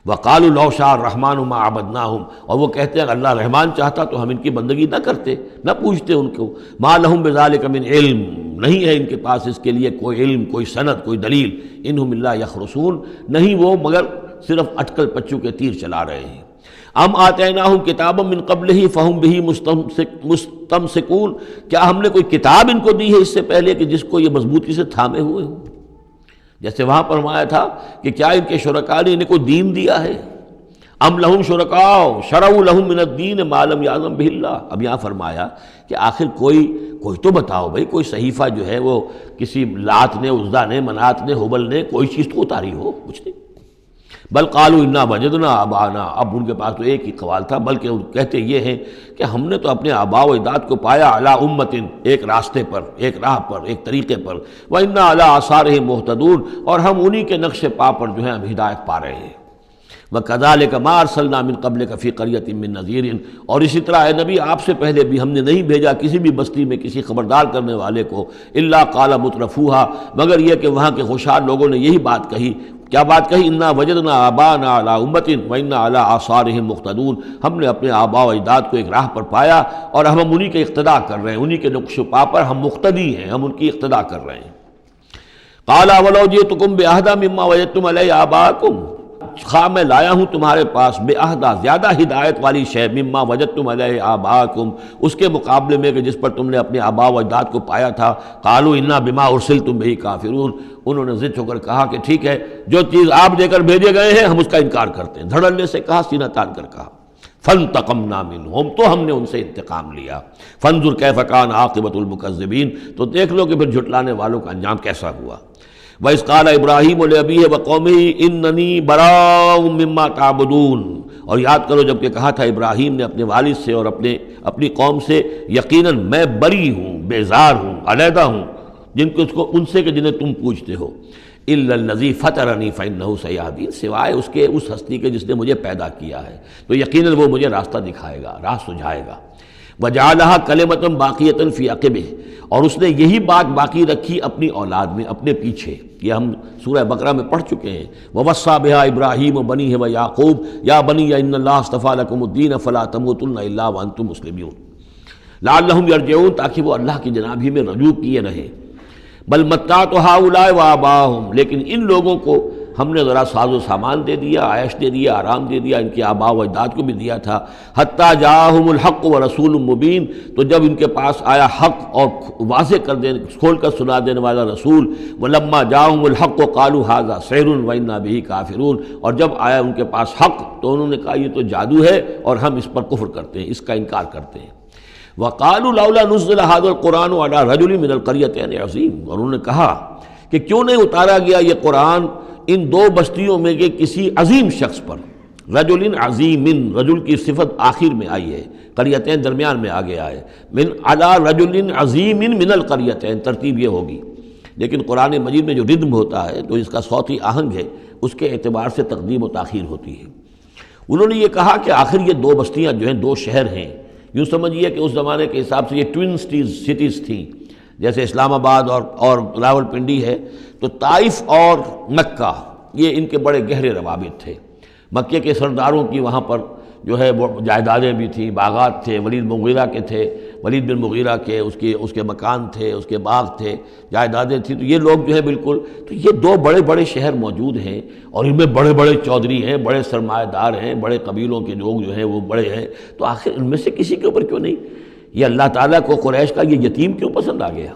وَقَالُوا لَوْ شَاءَ الرَّحْمَنُ مَا عَبَدْنَاهُمْ، اور وہ کہتے ہیں اللہ رحمان چاہتا تو ہم ان کی بندگی نہ کرتے، نہ پوچھتے ان کو۔ مَا لَهُمْ بِذَلِكَ مِنْ علم، نہیں ہے ان کے پاس اس کے لیے کوئی علم، کوئی سند، کوئی دلیل۔ اِنْهُمْ إِلَّا يَخْرُصُونَ، نہیں وہ مگر صرف اٹکل پچو کے تیر چلا رہے ہیں۔ ام آتیناہم کتابا من قبلہ فہم بہ مستمسکون، کیا ہم نے کوئی کتاب ان کو دی ہے اس سے پہلے کہ جس کو یہ مضبوطی سے تھامے ہوئے ہوں؟ جیسے وہاں فرمایا تھا کہ کیا ان کے شرکاء نے انہیں کوئی دین دیا ہے؟ ام لہم شرکاء شرعوا لہم من الدین ما لم یعظم بہ اللہ، اب یہاں فرمایا کہ آخر کوئی تو بتاؤ بھائی، کوئی صحیفہ جو ہے وہ کسی لات نے، عزا نے، منات نے، ہبل نے کوئی چیز تو اتاری ہو، کچھ نہیں۔ بل قالوا انا وجدنا آباءنا، اب ان کے پاس تو ایک ہی قوال تھا، بلکہ کہتے یہ ہیں کہ ہم نے تو اپنے آباء و اجداد کو پایا علی امت، ایک راستے پر، ایک راہ پر، ایک طریقے پر، وانا علی آثارہم مہتدون، اور ہم انہی کے نقش پا پر جو ہے ہم ہدایت پا رہے ہیں۔ وَكَذَلِكَ مَا أَرْسَلْنَا مِن قَبْلِكَ فِي قَرْيَةٍ مِّن نَذِيرٍ، اور اسی طرح اے نبی آپ سے پہلے بھی ہم نے نہیں بھیجا کسی بھی بستی میں کسی خبردار کرنے والے کو، إِلَّا قَالَ مُتْرَفُوهَا، مگر یہ کہ وہاں کے خوشحال لوگوں نے یہی بات کہی۔ کیا بات کہی؟ انا وجدنا آباءنا علی امت وانا علی آثارہم مقتدون، ہم نے اپنے آباء و اجداد کو ایک راہ پر پایا اور ہم انہی کے اقتداء کر رہے ہیں، انہی کے نقش و پا پر ہم مقتدی ہیں، ہم ان کی اقتداء کر رہے ہیں۔ قال اولو جئتکم باہدی مما وجدتم علیہ آباءکم، خواہ میں لایا ہوں تمہارے پاس بے اہدا، زیادہ ہدایت والی شے، مما وجدتم علیہ آباءکم، اس کے مقابلے میں کہ جس پر تم نے اپنے آباء و اجداد کو پایا تھا۔ قالوا انا بما ارسلتم بہ کافرون، انہوں نے ضد ہو کر کہا کہ ٹھیک ہے جو چیز آپ دے کر بھیجے گئے ہیں ہم اس کا انکار کرتے ہیں، دھڑلے سے کہا، سینہ تان کر کہا۔ فانتقمنا منہم، تو ہم نے ان سے انتقام لیا۔ فانظر کیف کان عاقبۃ المکذبین، تو دیکھ لو کہ پھر جھٹلانے والوں کا انجام کیسا ہوا۔ وَإِذْ قَالَ إِبْرَاهِيمُ لِأَبِيهِ وَقَوْمِهِ إِنَّنِي بَرَاءٌ مِّمَّا تَعْبُدُونَ، اور یاد کرو جب کہ کہا تھا ابراہیم نے اپنے والد سے اور اپنی قوم سے، یقیناً میں بری ہوں، بیزار ہوں، علیحدہ ہوں ان سے کہ جنہیں تم پوجتے ہو۔ إِلَّا الَّذِي فَطَرَنِي فَإِنَّهُ سَيَهْدِينِ، سوائے اس کے اس ہستی کے جس نے مجھے پیدا کیا ہے تو یقیناً وہ مجھے راستہ دکھائے گا، راہ سجھائے گا۔ وَجَعَلَهَا كَلِمَةً بَاقِيَةً فِي عَقِبِهِ، اور اس نے یہی بات باقی رکھی اپنی اولاد میں، اپنے پیچھے، یہ ہم سورہ بقرہ میں پڑھ چکے ہیں۔ وَوَصَّىٰ بِهَا إِبْرَاهِيمُ بَنِيهِ وَيَعْقُوبُ يَا بَنِيَّ إِنَّ اللَّهَ اصْطَفَىٰ لَكُمُ الدِّينَ فَلَا تَمُوتُنَّ إِلَّا وَأَنتُم مُّسْلِمُونَ لَعَلَّهُمْ يَرْجِعُونَ، تاکہ وہ اللہ کی جناب ہی میں رجوع کیے رہیں۔ بل متعت ہؤلاء وآباءهم، لیکن ان لوگوں کو ہم نے ذرا ساز و سامان دے دیا، عیش دے دیا، آرام دے دیا، ان کے آباء و اجداد کو بھی دیا تھا۔ حتیٰ جاءہم الحق ورسول مبین، تو جب ان کے پاس آیا حق اور واضح کر دینے، کھول کر سنا دینے والا رسول، ولما جاءہم الحق قالوا ھذا سحر وانا بہ کافرون، اور جب آیا ان کے پاس حق تو انہوں نے کہا یہ تو جادو ہے اور ہم اس پر کفر کرتے ہیں، اس کا انکار کرتے ہیں۔ وقالوا لولا نزل هذا القرآن على رجل من القريتين عظیم، اور انہوں نے کہا کہ کیوں نہیں اتارا گیا یہ قرآن ان دو بستیوں میں کے کسی عظیم شخص پر۔ رجل عظیم، رجل کی صفت آخر میں آئی ہے، قریتین درمیان میں آگے آئے، من علی رجل عظیم من القریتین، ترتیب یہ ہوگی، لیکن قرآن مجید میں جو ردم ہوتا ہے تو اس کا صوتی آہنگ ہے، اس کے اعتبار سے تقدیم و تاخیر ہوتی ہے۔ انہوں نے یہ کہا کہ آخر یہ دو بستیاں جو ہیں دو شہر ہیں، یوں سمجھیے کہ اس زمانے کے حساب سے یہ ٹوین سٹیز تھیں، جیسے اسلام آباد اور راول پنڈی ہے، تو طائف اور مکہ یہ ان کے بڑے گہرے روابط تھے۔ مکے کے سرداروں کی وہاں پر جو ہے وہ جائیدادیں بھی تھیں، باغات تھے، ولید مغیرہ کے تھے، ولید بن مغیرہ کے اس کے مکان تھے، اس کے باغ تھے، جائیدادیں تھیں، تو یہ لوگ جو ہے بالکل، تو یہ دو بڑے بڑے شہر موجود ہیں اور ان میں بڑے بڑے چودھری ہیں، بڑے سرمایہ دار ہیں، بڑے قبیلوں کے لوگ جو ہیں وہ بڑے ہیں، تو آخر ان میں سے کسی کے اوپر کیوں نہیں؟ یہ اللہ تعالیٰ کو قریش کا یہ یتیم کیوں پسند آ گیا؟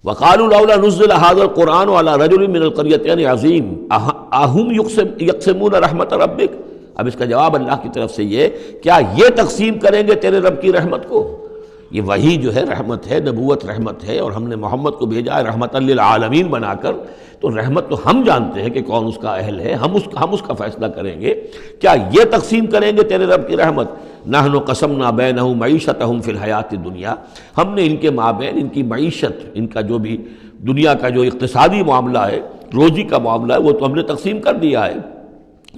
وقالوا لولا نزل هذا القرآن على رجل من القريتين عظیم اهم يقسمون رحمت ربک، اب اس کا جواب اللہ کی طرف سے یہ، کیا یہ تقسیم کریں گے تیرے رب کی رحمت کو؟ یہ وحی جو ہے رحمت ہے، نبوت رحمت ہے، اور ہم نے محمد کو بھیجا ہے رحمت للعالمین بنا کر، تو رحمت تو ہم جانتے ہیں کہ کون اس کا اہل ہے، ہم اس کا فیصلہ کریں گے، کیا یہ تقسیم کریں گے تیرے رب کی رحمت؟ نحن قسمنا بینہم معیشتہم فی الحیات الدنیا، ہم نے ان کے مابین ان کی معیشت، ان کا جو بھی دنیا کا جو اقتصادی معاملہ ہے، روزی کا معاملہ ہے، وہ تو ہم نے تقسیم کر دیا ہے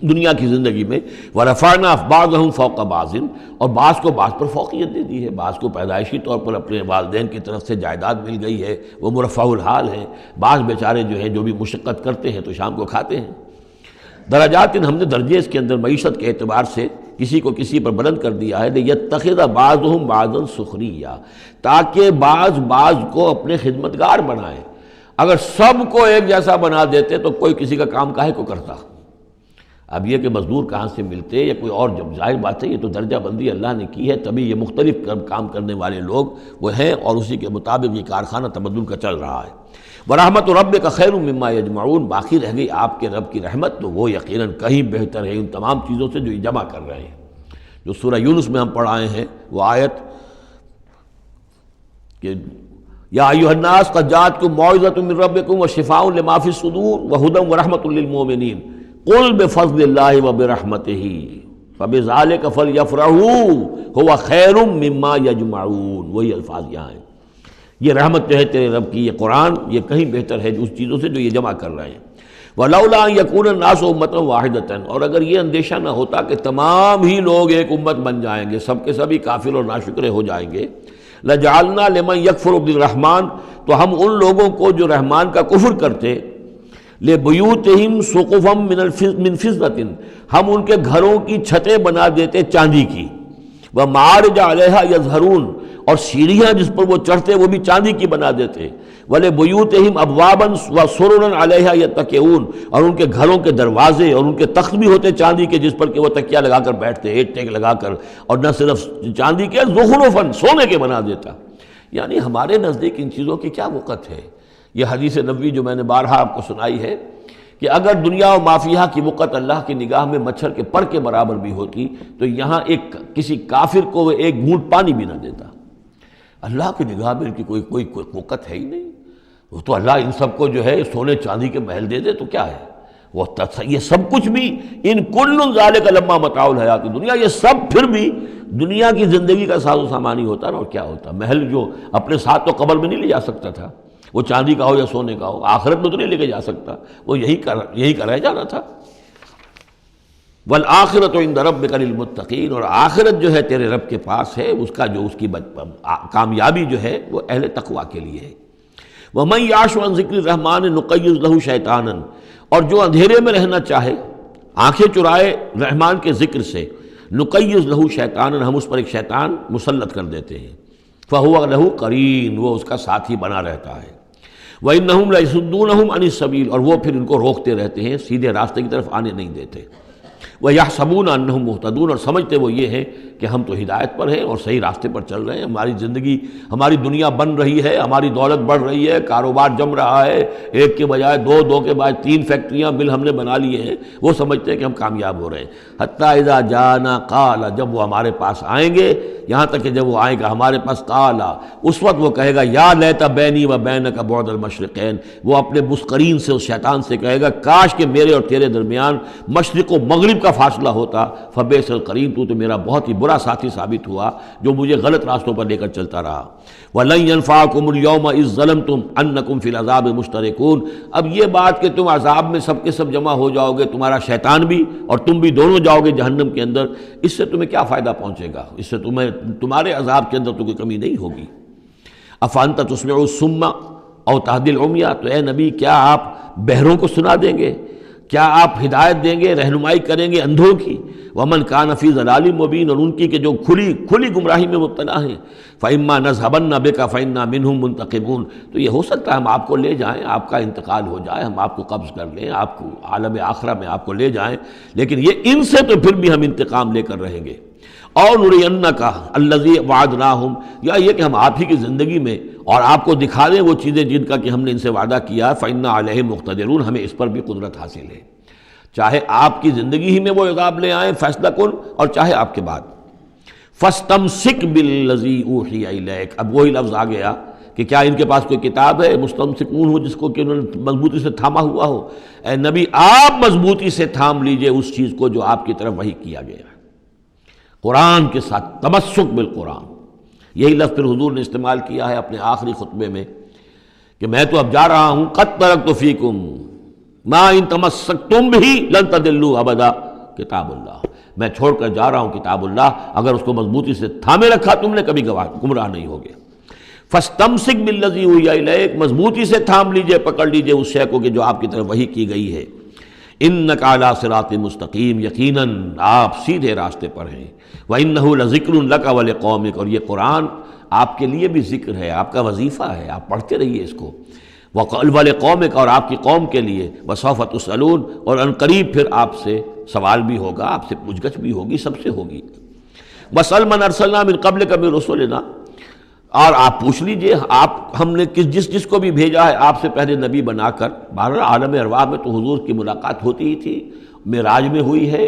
دنیا کی زندگی میں۔ ورفعنا بعضهم فوق بعض، اور بعض کو بعض پر فوقیت دے دی ہے، بعض کو پیدائشی طور پر اپنے والدین کی طرف سے جائیداد مل گئی ہے، وہ مرفع الحال ہیں، بعض بیچارے جو ہیں جو بھی مشقت کرتے ہیں تو شام کو کھاتے ہیں۔ درجات، ہم نے درجے اس کے اندر معیشت کے اعتبار سے کسی کو کسی پر بلند کر دیا ہے، لیتخذ بعضهم بعضا سخریا، تاکہ بعض کو اپنے خدمتگار بنائیں۔ اگر سب کو ایک جیسا بنا دیتے تو کوئی کسی کا کام کاہے کو کرتا؟ اب یہ کہ مزدور کہاں سے ملتے یا کوئی اور، جب ظاہر بات ہے یہ تو درجہ بندی اللہ نے کی ہے، تبھی یہ مختلف کام کرنے والے لوگ وہ ہیں، اور اسی کے مطابق یہ کارخانہ تبدل کا چل رہا ہے۔ وَرَحْمَتُ رَبِّكَ خَيْرٌ مِّمَّا يَجْمَعُونَ، باقی رہ گئی آپ کے رب کی رحمت، تو وہ یقیناً کہیں بہتر ہے ان تمام چیزوں سے جو یہ جمع کر رہے ہیں۔ جو سورہ یونس میں ہم پڑھ آئے ہیں وہ آیت کہ یا ایھا الناس قد جاءتکم موعظۃ من ربکم وشفاء لما فی الصدور وہدی ورحمۃ للمؤمنین قل بفضل اللہ وبرحمتہ فبذلک فلیفرحوا ھو خیر مما یجمعون، وہی الفاظ یہاں ہیں۔ یہ رحمت جو ہے تیرے رب کی، یہ قرآن، یہ کہیں بہتر ہے اس چیزوں سے جو یہ جمع کر رہے ہیں۔ وَلَوْلَا أَن يَكُونَ النَّاسُ أُمَّةً وَاحِدَةً، اور اگر یہ اندیشہ نہ ہوتا کہ تمام ہی لوگ ایک امت بن جائیں گے، سب کے سبھی کافر اور ناشکرے ہو جائیں گے، لَجَعَلْنَا لِمَن يَكْفُرُ بِالرَّحْمَٰنِ، تو ہم ان لوگوں کو جو رحمان کا کفر کرتے، لِبُيُوتِهِمْ سُقُفًا مِّن فِضَّةٍ، ہم ان کے گھروں کی چھتیں بنا دیتے چاندی کی، وَمَعَارِجَ عَلَيْهَا يَظْهَرُونَ، اور سیڑھیاں جس پر وہ چڑھتے وہ بھی چاندی کی بنا دیتے، وَلِبُيُوتِهِمْ أَبْوَابًا وَسُرُرًا عَلَيْهَا يَتَّكِئُونَ، اور ان کے گھروں کے دروازے اور ان کے تخت بھی ہوتے چاندی کے جس پر کہ وہ تکیہ لگا کر بیٹھتے، ایٹ ٹیک لگا کر، اور نہ صرف چاندی کے، زخرفاً، سونے کے بنا دیتا۔ یعنی ہمارے نزدیک ان چیزوں کی کیا وقت ہے؟ یہ حدیث نبوی جو میں نے بارہا آپ کو سنائی ہے کہ اگر دنیا و مافیہا کی وقت اللہ کی نگاہ میں مچھر کے پر کے برابر بھی ہوتی تو یہاں کسی کافر کو وہ ایک گھونٹ پانی بھی نہ دیتا۔ اللہ کی نگاہ میں ان کی کوئی وقت ہے ہی نہیں، وہ تو اللہ ان سب کو جو ہے سونے چاندی کے محل دے دے تو کیا ہے، وہ یہ سب کچھ بھی، ان کل ذالک لما متاع الحیات الدنیا، یہ سب پھر بھی دنیا کی زندگی کا ساز و سامان ہی ہوتا نا، اور کیا ہوتا؟ محل جو اپنے ساتھ تو قبر میں نہیں لے جا سکتا تھا، وہ چاندی کا ہو یا سونے کا ہو، آخرت میں تو نہیں لے کے جا سکتا، وہ یہی کا رہ جانا تھا۔ والآخرۃ عند ربک للمتقین، اور آخرت جو ہے تیرے رب کے پاس ہے، اس کی کامیابی جو ہے وہ اہل تقویٰ کے لیے ہے۔ ومن یعش عن ذکر الرحمن نقیض له شیطانا، اور جو اندھیرے میں رہنا چاہے، آنکھیں چرائے رحمان کے ذکر سے، نقیض له شیطانا، ہم اس پر ایک شیطان مسلط کر دیتے ہیں، فہو له قرین، وہ اس کا ساتھی بنا رہتا ہے۔ وَإِنَّهُمْ لَيَصُدُّونَهُمْ عَنِ السَّبِيلِ، اور وہ پھر ان کو روکتے رہتے ہیں، سیدھے راستے کی طرف آنے نہیں دیتے۔ وَيَحْسَبُونَ أَنَّهُمْ مُهْتَدُونَ، اور سمجھتے وہ یہ ہیں کہ ہم تو ہدایت پر ہیں اور صحیح راستے پر چل رہے ہیں، ہماری زندگی، ہماری دنیا بن رہی ہے، ہماری دولت بڑھ رہی ہے، کاروبار جم رہا ہے، ایک کے بجائے دو، دو کے بعد 3 فیکٹریاں مل ہم نے بنا لیے ہیں، وہ سمجھتے ہیں کہ ہم کامیاب ہو رہے ہیں۔ حتیٰ اذا جانا قال، جب وہ ہمارے پاس آئیں گے، یہاں تک کہ جب وہ آئے گا ہمارے پاس، قال، اس وقت وہ کہے گا یا لیت بینی و بینک بعد المشرقین، وہ اپنے مسقرین سے، اس شیطان سے کہے گا کاش کہ میرے اور تیرے درمیان مشرق و مغرب کا فاصلہ ہوتا، فبئس القرین، تو میرا بہت ہی برا ساتھی ثابت ہوا جو مجھے غلط راستوں پر لے کر چلتا رہا۔ وَلَن يَنفَعَكُمُ الْيَوْمَ إِذ ظَّلَمْتُمْ أَنَّكُمْ فِي الْعَذَابِ مُشْتَرِكُونَ، اب یہ بات کہ تم عذاب میں سب کے سب جمع ہو جاؤ گے، تمہارا شیطان بھی اور تم بھی دونوں جاؤ گے جہنم کے اندر، اس سے تمہیں کیا فائدہ پہنچے گا؟ اس سے تمہارے عذاب کے اندر تو کوئی کمی نہیں ہوگی۔ أَفَأَنْتَ تُسْمِعُ الصُّمَّ أَوْ تَهْدِي الْعُمْيَ، تو اے نبی کیا آپ بہروں کو سنا دیں گے؟ کیا آپ ہدایت دیں گے، رہنمائی کریں گے اندھوں کی؟ ومن کان فی ضلال مبین، اور ان کی کہ جو کھلی گمراہی میں مبتلا ہیں۔ فإما نذهبن بک فإنا منهم منتقمون، تو یہ ہو سکتا ہے ہم آپ کو لے جائیں، آپ کا انتقال ہو جائے، ہم آپ کو قبض کر لیں، آپ کو عالم آخرہ میں آپ کو لے جائیں، لیکن یہ ان سے تو پھر بھی ہم انتقام لے کر رہیں گے۔ اور نرینک الذی وعدناہم، یا یہ کہ ہم آپ ہی کی زندگی میں اور آپ کو دکھا دیں وہ چیزیں جن کا کہ ہم نے ان سے وعدہ کیا، فإنا علیہم مقتدرون، ہمیں اس پر بھی قدرت حاصل ہے، چاہے آپ کی زندگی ہی میں وہ عذاب لے آئیں فیصلہ کن، اور چاہے آپ کے بعد۔ فاستمسک بالذی اوحی الیک، اب وہی لفظ آ گیا کہ کیا ان کے پاس کوئی کتاب ہے مستمسکون ہو جس کو کہ انہوں نے مضبوطی سے تھاما ہوا ہو؟ اے نبی آپ مضبوطی سے تھام لیجئے اس چیز کو جو آپ کی طرف وحی کیا گیا ہے، قرآن کے ساتھ، تمسک بالقرآن۔ یہی لفظ پھر حضور نے استعمال کیا ہے اپنے آخری خطبے میں کہ میں تو اب جا رہا ہوں، قد ترکت فیکم ما ان تمسکتم بہ لن تضلوا ابدا، کتاب اللہ، میں چھوڑ کر جا رہا ہوں کتاب اللہ، اگر اس کو مضبوطی سے تھامے رکھا تم نے کبھی گمراہ نہیں ہوگے۔ فاستمسک بالذی اوحی الیک، مضبوطی سے تھام لیجئے، پکڑ لیجئے اس شے کو کہ جو آپ کی طرف وحی کی گئی ہے۔ انک علی صراط مستقیم، یقیناً آپ سیدھے راستے پر ہیں۔ وانہ لذکر لک ولقومک، اور یہ قرآن آپ کے لیے بھی ذکر ہے، آپ کا وظیفہ ہے، آپ پڑھتے رہیے اس کو۔ وَلِقَوْمِكَ، اور آپ کی قوم کے لیے، وَسَوْفَ تُسْأَلُونَ، اور عنقریب پھر آپ سے سوال بھی ہوگا، آپ سے پوچھ گچھ بھی ہوگی، سب سے ہوگی۔ وَاسْأَلْ مَنْ أَرْسَلْنَا مِنْ قَبْلِكَ مِنْ رُسُلِنَا، اور آپ پوچھ لیجئے، ہم نے جس کو بھی بھیجا ہے آپ سے پہلے نبی بنا کر۔ بہرحال عالم ارواح میں تو حضور کی ملاقات ہوتی ہی تھی، معراج میں ہوئی ہے،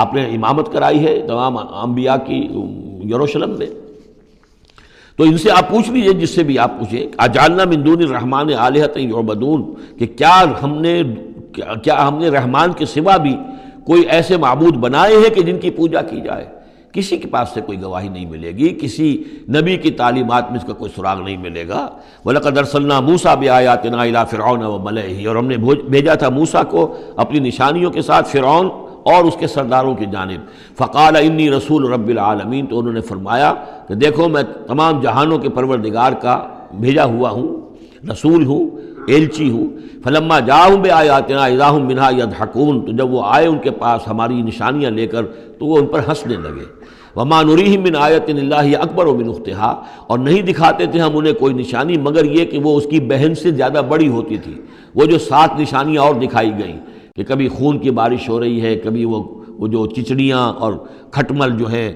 آپ نے امامت کرائی ہے تمام انبیاء کی یروشلم میں، تو ان سے آپ پوچھ لیجئے، جس سے بھی آپ پوچھیں۔ اجعلنا من دون الرحمن آلہۃ یعبدون، کہ کیا ہم نے رحمان کے سوا بھی کوئی ایسے معبود بنائے ہیں کہ جن کی پوجا کی جائے؟ کسی کے پاس سے کوئی گواہی نہیں ملے گی، کسی نبی کی تعلیمات میں اس کا کوئی سراغ نہیں ملے گا۔ وَلَقَدْ أَرْسَلْنَا مُوسَىٰ بِآيَاتِنَا إِلَىٰ فِرْعَوْنَ وَمَلَئِهِ، اور ہم نے بھیجا تھا موسیٰ کو اپنی نشانیوں کے ساتھ فرعون اور اس کے سرداروں کی جانب۔ فقال انی رسول رب العالمین، تو انہوں نے فرمایا کہ دیکھو میں تمام جہانوں کے پروردگار کا بھیجا ہوا ہوں، رسول ہوں، ایلچی ہوں۔ فلما جاءہم بآیاتنا اذا ہم منہا یضحکون، تو جب وہ آئے ان کے پاس ہماری نشانیاں لے کر تو وہ ان پر ہنسنے لگے۔ وما نریہم من آیۃ الا ہی اکبر من اختہا، اور نہیں دکھاتے تھے ہم انہیں کوئی نشانی مگر یہ کہ وہ اس کی بہن سے زیادہ بڑی ہوتی تھی۔ وہ جو 7 نشانیاں اور دکھائی گئیں کہ کبھی خون کی بارش ہو رہی ہے، کبھی وہ جو چچڑیاں اور کھٹمل جو ہیں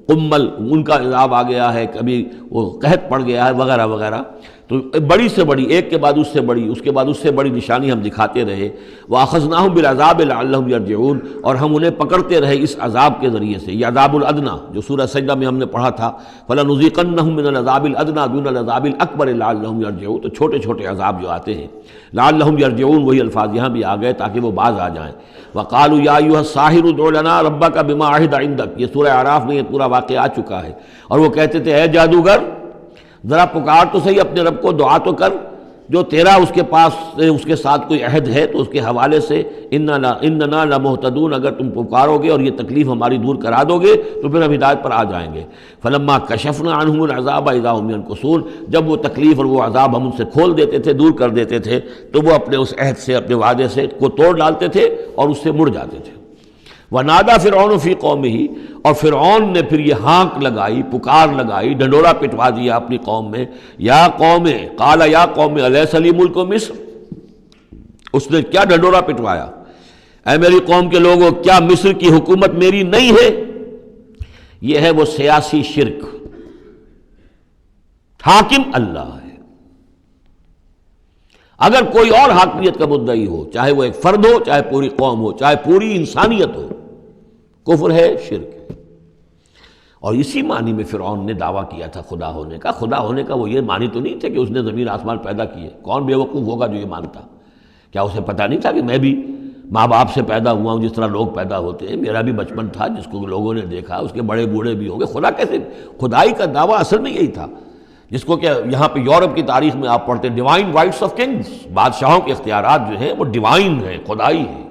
قمل ان کا عذاب آ گیا ہے، کبھی وہ قحط پڑ گیا ہے، وغیرہ وغیرہ، تو بڑی سے بڑی، ایک کے بعد اس سے بڑی، اس کے بعد اس سے بڑی نشانی ہم دکھاتے رہے۔ وَأَخَذْنَاهُمْ بِالْعَذَابِ لَعَلَّهُمْ يَرْجِعُونَ، اور ہم انہیں پکڑتے رہے اس عذاب کے ذریعے سے، یہ عذاب الادنیٰ جو سورہ سجدہ میں ہم نے پڑھا تھا، فَلَنُذِيقَنَّهُم مِّنَ الْعَذَابِ الْأَدْنَىٰ دُونَ الْعَذَابِ الْأَكْبَرِ لَعَلَّهُمْ يَرْجِعُونَ، تو چھوٹے چھوٹے عذاب جو آتے ہیں، لَعَلَّهُمْ يَرْجِعُونَ، وہی الفاظ یہاں بھی آ گئے تاکہ وہ باز آ جائیں۔ وَقَالُوا يَا أَيُّهَا السَّاحِرُ ادْعُ لَنَا رَبَّكَ بِمَا عَهِدَ عِندَكَ، یہ سورہ اعراف میں یہ پورا واقعہ آ چکا ہے۔ اور وہ کہتے تھے اے جادوگر ذرا پکار تو صحیح اپنے رب کو، دعا تو کر، جو تیرا اس کے پاس اس کے ساتھ کوئی عہد ہے تو اس کے حوالے سے اننا لمہتدون، اگر تم پکارو گے اور یہ تکلیف ہماری دور کرا دو گے تو پھر ہم ہدایت پر آ جائیں گے۔ فلما کشفنا عنہم العذاب اذا هم ينكثون، جب وہ تکلیف اور وہ عذاب ہم ان سے کھول دیتے تھے، دور کر دیتے تھے، تو وہ اپنے اس عہد سے، اپنے وعدے سے کو توڑ ڈالتے تھے اور اس سے مڑ جاتے تھے۔ ونادى فرعون فی قومہ، اور فرعون نے پھر یہ ہانک لگائی، پکار لگائی، ڈنڈورا پٹوا دیا اپنی قوم میں، یا قوم، قال یا قوم الیس لی ملک مصر، اس نے کیا ڈنڈورا پٹوایا، اے میری قوم کے لوگوں کیا مصر کی حکومت میری نہیں ہے؟ یہ ہے وہ سیاسی شرک، حاکم اللہ ہے۔ اگر کوئی اور حاکمیت کا مدعی ہو، چاہے وہ ایک فرد ہو، چاہے پوری قوم ہو، چاہے پوری انسانیت ہو، کفر ہے، شرک ہے۔ اور اسی معنی میں فرعون نے دعویٰ کیا تھا خدا ہونے کا۔ خدا ہونے کا وہ یہ معنی تو نہیں تھا کہ اس نے زمین آسمان پیدا کیے، کون بے وقوف ہوگا جو یہ مانتا؟ کیا اسے پتہ نہیں تھا کہ میں بھی ماں باپ سے پیدا ہوا ہوں جس طرح لوگ پیدا ہوتے ہیں، میرا بھی بچپن تھا جس کو لوگوں نے دیکھا، اس کے بڑے بوڑھے بھی ہوں گے، خدا کیسے؟ خدائی کا دعویٰ اصل میں یہی تھا، جس کو کہ یہاں پہ یورپ کی تاریخ میں آپ پڑھتے ہیں ڈیوائن رائٹس آف کنگز، بادشاہوں کے اختیارات جو ہیں وہ ڈیوائن ہیں، خدائی ہیں،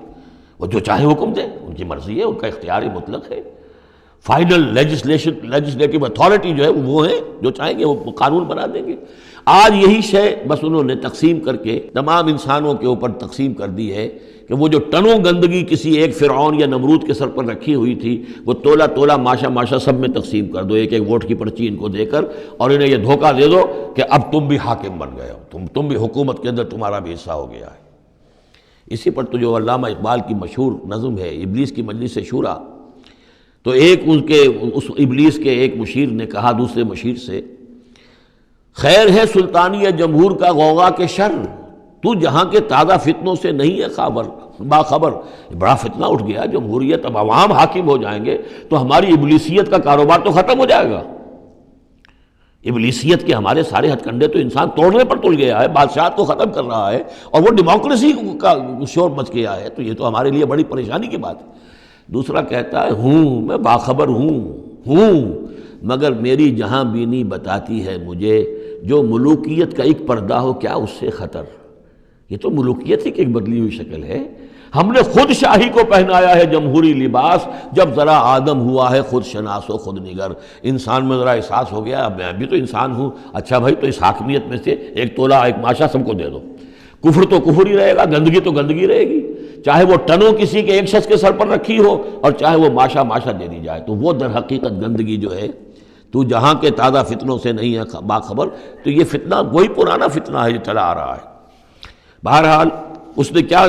وہ جو چاہے حکم دیں، ان کی مرضی ہے، ان کا اختیار مطلق ہے۔ فائنل لیجسلیٹو اتھارٹی جو ہے وہ ہیں، جو چاہیں گے وہ قانون بنا دیں گے۔ آج یہی شے بس انہوں نے تقسیم کر کے تمام انسانوں کے اوپر تقسیم کر دی ہے کہ وہ جو ٹنوں گندگی کسی ایک فرعون یا نمرود کے سر پر رکھی ہوئی تھی، وہ تولا تولا ماشا ماشا سب میں تقسیم کر دو، ایک ایک ووٹ کی پرچی ان کو دے کر، اور انہیں یہ دھوکہ دے دو کہ اب تم بھی حاکم بن گئے ہو، تم بھی حکومت کے اندر تمہارا بھی حصہ ہو گیا ہے۔ اسی پر تو جو علامہ اقبال کی مشہور نظم ہے ابلیس کی مجلس شورا، تو ایک اس ابلیس کے ایک مشیر نے کہا دوسرے مشیر سے، خیر ہے سلطانی جمہور کا غوغا کے شر، تو جہاں کے تازہ فتنوں سے نہیں ہے باخبر۔ بڑا فتنہ اٹھ گیا، جمہوریت، اب عوام حاکم ہو جائیں گے تو ہماری ابلیسیت کا کاروبار تو ختم ہو جائے گا۔ ابلیسیت کے ہمارے سارے ہتھ کنڈے تو انسان توڑنے پر تل گیا ہے، بادشاہت کو ختم کر رہا ہے، اور وہ ڈیموکریسی کا شور مچ گیا ہے، تو یہ تو ہمارے لیے بڑی پریشانی کی بات ہے۔ دوسرا کہتا ہے میں باخبر ہوں، مگر میری جہاں بینی بتاتی ہے مجھے جو ملوکیت کا ایک پردہ ہو کیا اس سے خطر۔ یہ تو ملوکیت ہی کی ایک بدلی ہوئی شکل ہے۔ ہم نے خود شاہی کو پہنایا ہے جمہوری لباس، جب ذرا آدم ہوا ہے خود شناس و خود نگر۔ انسان میں ذرا احساس ہو گیا اب میں بھی تو انسان ہوں، اچھا بھائی تو اس حاکمیت میں سے ایک تولا ایک ماشا سب کو دے دو۔ کفر تو کفر ہی رہے گا، گندگی تو گندگی رہے گی، چاہے وہ ٹنوں کسی کے ایک شخص کے سر پر رکھی ہو اور چاہے وہ ماشا ماشا دے دی جائے، تو وہ در حقیقت گندگی جو ہے، تو جہاں کے تازہ فتنوں سے نہیں ہے باخبر، تو یہ فتنہ وہی پرانا فتنہ ہے جو چلا آ رہا ہے۔ بہرحال اس نے کیا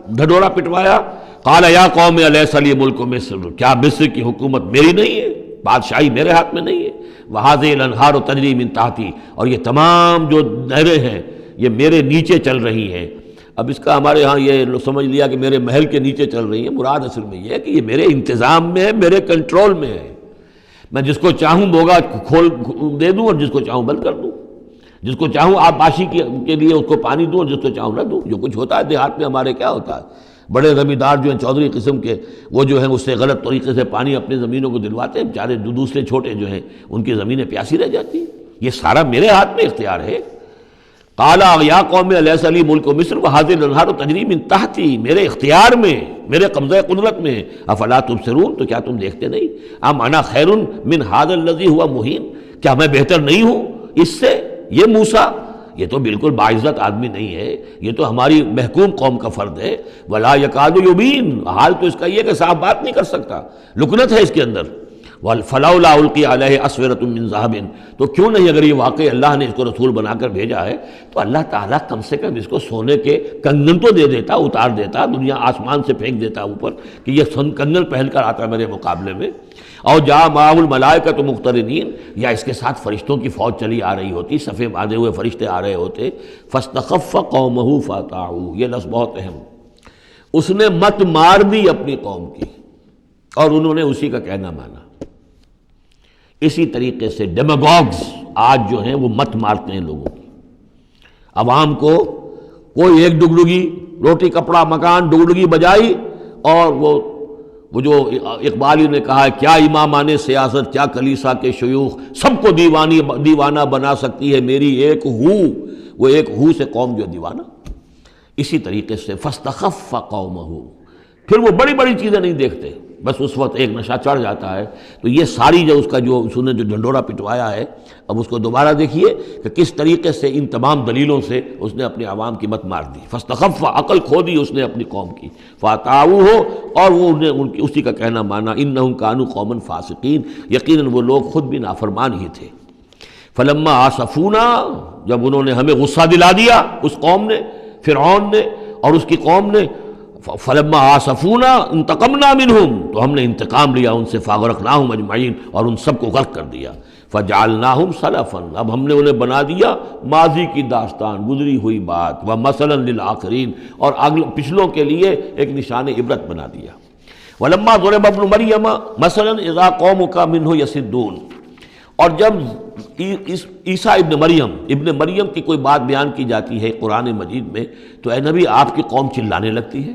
ڈھڈورا پٹوایا، قال یا قوم الیس لی ملک مصر، کیا مصر کی حکومت میری نہیں ہے، بادشاہی میرے ہاتھ میں نہیں ہے، وہذہ الانہار تجری من تحتی، اور یہ تمام جو نہریں ہیں یہ میرے نیچے چل رہی ہیں۔ اب اس کا ہمارے ہاں یہ سمجھ لیا کہ میرے محل کے نیچے چل رہی ہیں، مراد اصل میں یہ ہے کہ یہ میرے انتظام میں ہے، میرے کنٹرول میں ہے، میں جس کو چاہوں بوگا کھول دے دوں اور جس کو چاہوں بند کر دوں، جس کو چاہوں آبپاشی کے لیے اس کو پانی دوں اور جس کو چاہوں نہ دوں۔ جو کچھ ہوتا ہے دیہات میں ہمارے کیا ہوتا ہے، بڑے زمیندار جو ہیں چودھری قسم کے، وہ جو ہیں اس سے غلط طریقے سے پانی اپنی زمینوں کو دلواتے ہیں، بیچارے دوسرے چھوٹے جو ہیں ان کی زمینیں پیاسی رہ جاتی ہیں۔ یہ سارا میرے ہاتھ میں اختیار ہے۔ قال یا قوم الیس لی ملک مصر وہذہ الانہار تجری من تحتی، میرے اختیار میں، میرے قبضہ قدرت میں، افلا تبصرون، تو کیا تم دیکھتے نہیں؟ ام انا خیر من ھذا الذی هو مہین، کیا میں بہتر نہیں ہوں اس سے؟ یہ موسیٰ یہ تو بالکل باعزت آدمی نہیں ہے، یہ تو ہماری محکوم قوم کا فرد ہے، ولا یکاد یبین، حال تو اس کا یہ کہ صاف بات نہیں کر سکتا، لکنت ہے اس کے اندر۔ فلولا القی علیہ اسورۃ من ذہب، تو کیوں نہیں اگر یہ واقعی اللہ نے اس کو رسول بنا کر بھیجا ہے تو اللہ تعالیٰ کم سے کم اس کو سونے کے کنگن تو دے دیتا، اتار دیتا، دنیا آسمان سے پھینک دیتا اوپر کہ یہ کنگن پہن کر آتا میرے مقابلے میں، اور جا معہ الملائکۃ مقترنین، یا اس کے ساتھ فرشتوں کی فوج چلی آ رہی ہوتی، صفے باندھے ہوئے فرشتے آ رہے ہوتے۔ فاستخف قومہ فاطاعوہ، یہ لفظ بہت اہم، اس نے مت مار دی اپنی قوم کی اور انہوں نے اسی کا کہنا مانا۔ اسی طریقے سے ڈیماگوگز آج جو ہیں وہ مت مارتے ہیں لوگوں کی، عوام کو کوئی ایک ڈگڈگی، روٹی کپڑا مکان ڈگڈگی بجائی، اور وہ جو اقبالی نے کہا ہے کیا امامان سیاست کیا کلیسا کے شیوخ، سب کو دیوانہ بنا سکتی ہے میری ایک ہو، وہ ایک ہو سے قوم جو دیوانہ۔ اسی طریقے سے فاستخف قومہ، پھر وہ بڑی بڑی چیزیں نہیں دیکھتے، بس اس وقت ایک نشہ چڑھ جاتا ہے۔ تو یہ ساری جو اس کا جو نے جو ڈھنڈورا پٹوایا ہے، اب اس کو دوبارہ دیکھیے کہ کس طریقے سے ان تمام دلیلوں سے اس نے اپنے عوام کی مت مار دی۔ فاستخف، عقل کھو دی اس نے اپنی قوم کی، فاتعوہ، اور وہ ان کی اسی کا کہنا مانا، انہم کانوا قوما فاسقین، یقیناً وہ لوگ خود بھی نافرمان ہی تھے۔ فلما آسفونا، جب انہوں نے ہمیں غصہ دلا دیا، اس قوم نے، فرعون نے اور اس کی قوم نے، فلما آسفونا انتقمنا منہم، تو ہم نے انتقام لیا ان سے، فاغرقناہم اجمعین، اور ان سب کو غرق کر دیا۔ فجعلناہم سلفا، اب ہم نے انہیں بنا دیا ماضی کی داستان، گزری ہوئی بات، ومثلا للآخرین، اور پچھلوں کے لیے ایک نشان عبرت بنا دیا۔ ولما ضرب ابن مریم مثلا اذا قومک منہ یصدون، اور جب عیسیٰ ابن مریم کی کوئی بات بیان کی جاتی ہے قرآن مجید میں، تو اے نبی آپ کی قوم چلانے لگتی ہے۔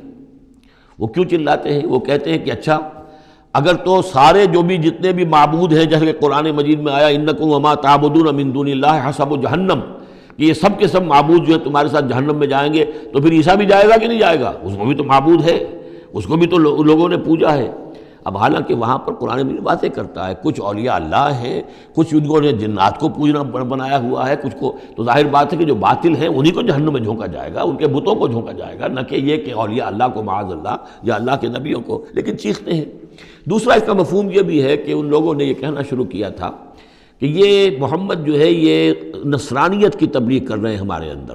وہ کیوں چلاتے ہیں؟ وہ کہتے ہیں کہ اچھا اگر تو سارے جو بھی جتنے بھی معبود ہیں، جیسے کہ قرآن مجید میں آیا انکم وما تعبدون من دون اللہ حسب جہنم، کہ یہ سب کے سب معبود جو ہے تمہارے ساتھ جہنم میں جائیں گے، تو پھر عیسیٰ بھی جائے گا کہ نہیں جائے گا؟ اس کو بھی تو معبود ہے، اس کو بھی تو لوگوں نے پوجا ہے۔ اب حالانکہ وہاں پر قرآن مجید باتیں کرتا ہے، کچھ اولیاء اللہ ہیں، کچھ انہوں نے جنات کو پوجنا بنایا ہوا ہے، کچھ کو، تو ظاہر بات ہے کہ جو باطل ہیں انہی کو جہنم میں جھونکا جائے گا، ان کے بتوں کو جھونکا جائے گا، نہ کہ یہ کہ اولیاء اللہ کو معاذ اللہ یا اللہ کے نبیوں کو، لیکن چیختے ہیں۔ دوسرا اس کا مفہوم یہ بھی ہے کہ ان لوگوں نے یہ کہنا شروع کیا تھا کہ یہ محمد جو ہے یہ نصرانیت کی تبلیغ کر رہے ہیں ہمارے اندر،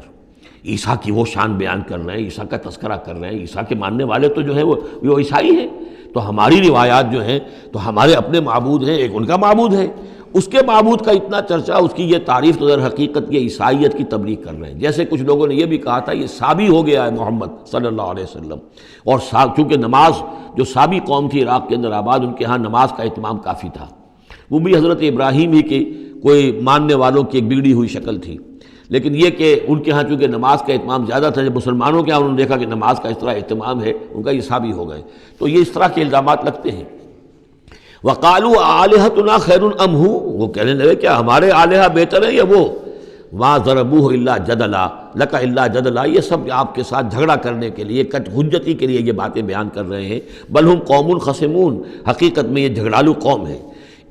عیسیٰ کی وہ شان بیان کر رہے ہیں، عیسیٰ کا تذکرہ کر رہے ہیں، عیسیٰ کے ماننے والے تو جو ہیں وہ عیسائی ہیں، تو ہماری روایات جو ہیں تو ہمارے اپنے معبود ہیں، ایک ان کا معبود ہے، اس کے معبود کا اتنا چرچا، اس کی یہ تعریف، تو در حقیقت یہ عیسائیت کی تبلیغ کر رہے ہیں۔ جیسے کچھ لوگوں نے یہ بھی کہا تھا یہ سابی ہو گیا ہے محمد صلی اللہ علیہ وسلم، اور چونکہ نماز جو سابی قوم تھی عراق کے اندر آباد، ان کے ہاں نماز کا اہتمام کافی تھا، وہ بھی حضرت ابراہیم ہی کی کوئی ماننے والوں کی ایک بگڑی ہوئی شکل تھی، لیکن یہ کہ ان کے ہاں چونکہ نماز کا اہتمام زیادہ تھا، جب مسلمانوں کے ہاں انہوں نے دیکھا کہ نماز کا اس طرح اہتمام ہے، ان کا یہ سابی ہو گئے، تو یہ اس طرح کے الزامات لگتے ہیں۔ وَقَالُوا آلِهَتُنَا خَيْرٌ أَمْ هُوَ، وہ کہنے لگے کیا ہمارے آلہہ بہتر ہیں یا وہ؟ وَمَا ضَرَبُوهُ إِلَّا جَدَلًا لَكَ إِلَّا جَدَلًا، یہ سب آپ کے ساتھ جھگڑا کرنے کے لیے، کٹ حجتی کے لیے یہ باتیں بیان کر رہے ہیں۔ بل ہم قوم خصمون، حقیقت میں یہ جھگڑالو قوم ہے۔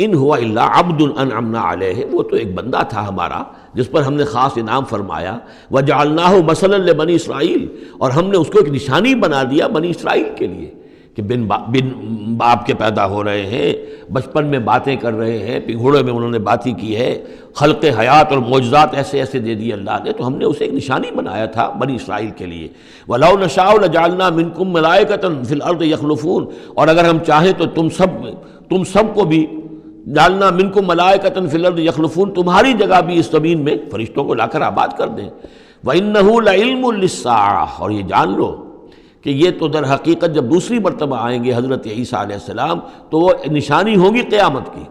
ان ہوا الا عبد انعمنا علیہ، وہ تو ایک بندہ تھا ہمارا جس پر ہم نے خاص انعام فرمایا۔ وجعلناہ مثلا لبنی اسرائیل، اور ہم نے اس کو ایک نشانی بنا دیا بنی اسرائیل کے لیے، کہ بن باپ کے پیدا ہو رہے ہیں، بچپن میں باتیں کر رہے ہیں، پنگھوڑے میں انہوں نے باتیں کی ہے، خلق حیات اور معجزات ایسے ایسے دے دیے اللہ نے، تو ہم نے اسے ایک نشانی بنایا تھا بنی اسرائیل کے لیے۔ وَلَوْ نَشَاءُ لَجَعَلْنَا مِنْكُمْ مَلَائِكَةً فِي الْأَرْضِ يَخْلُفُونَ، اور اگر ہم چاہیں تو تم سب کو بھی جعلنا منکم ملائکۃ فی الارض یخلفون، تمہاری جگہ بھی اس زمین میں فرشتوں کو لا کر آباد کر دیں۔ وَإِنَّهُ لَعِلْمٌ لِلسَّاعَةِ، اور یہ جان لو کہ یہ تو در حقیقت جب دوسری مرتبہ آئیں گے حضرت عیسیٰ علیہ السلام تو وہ نشانی ہوگی قیامت کی۔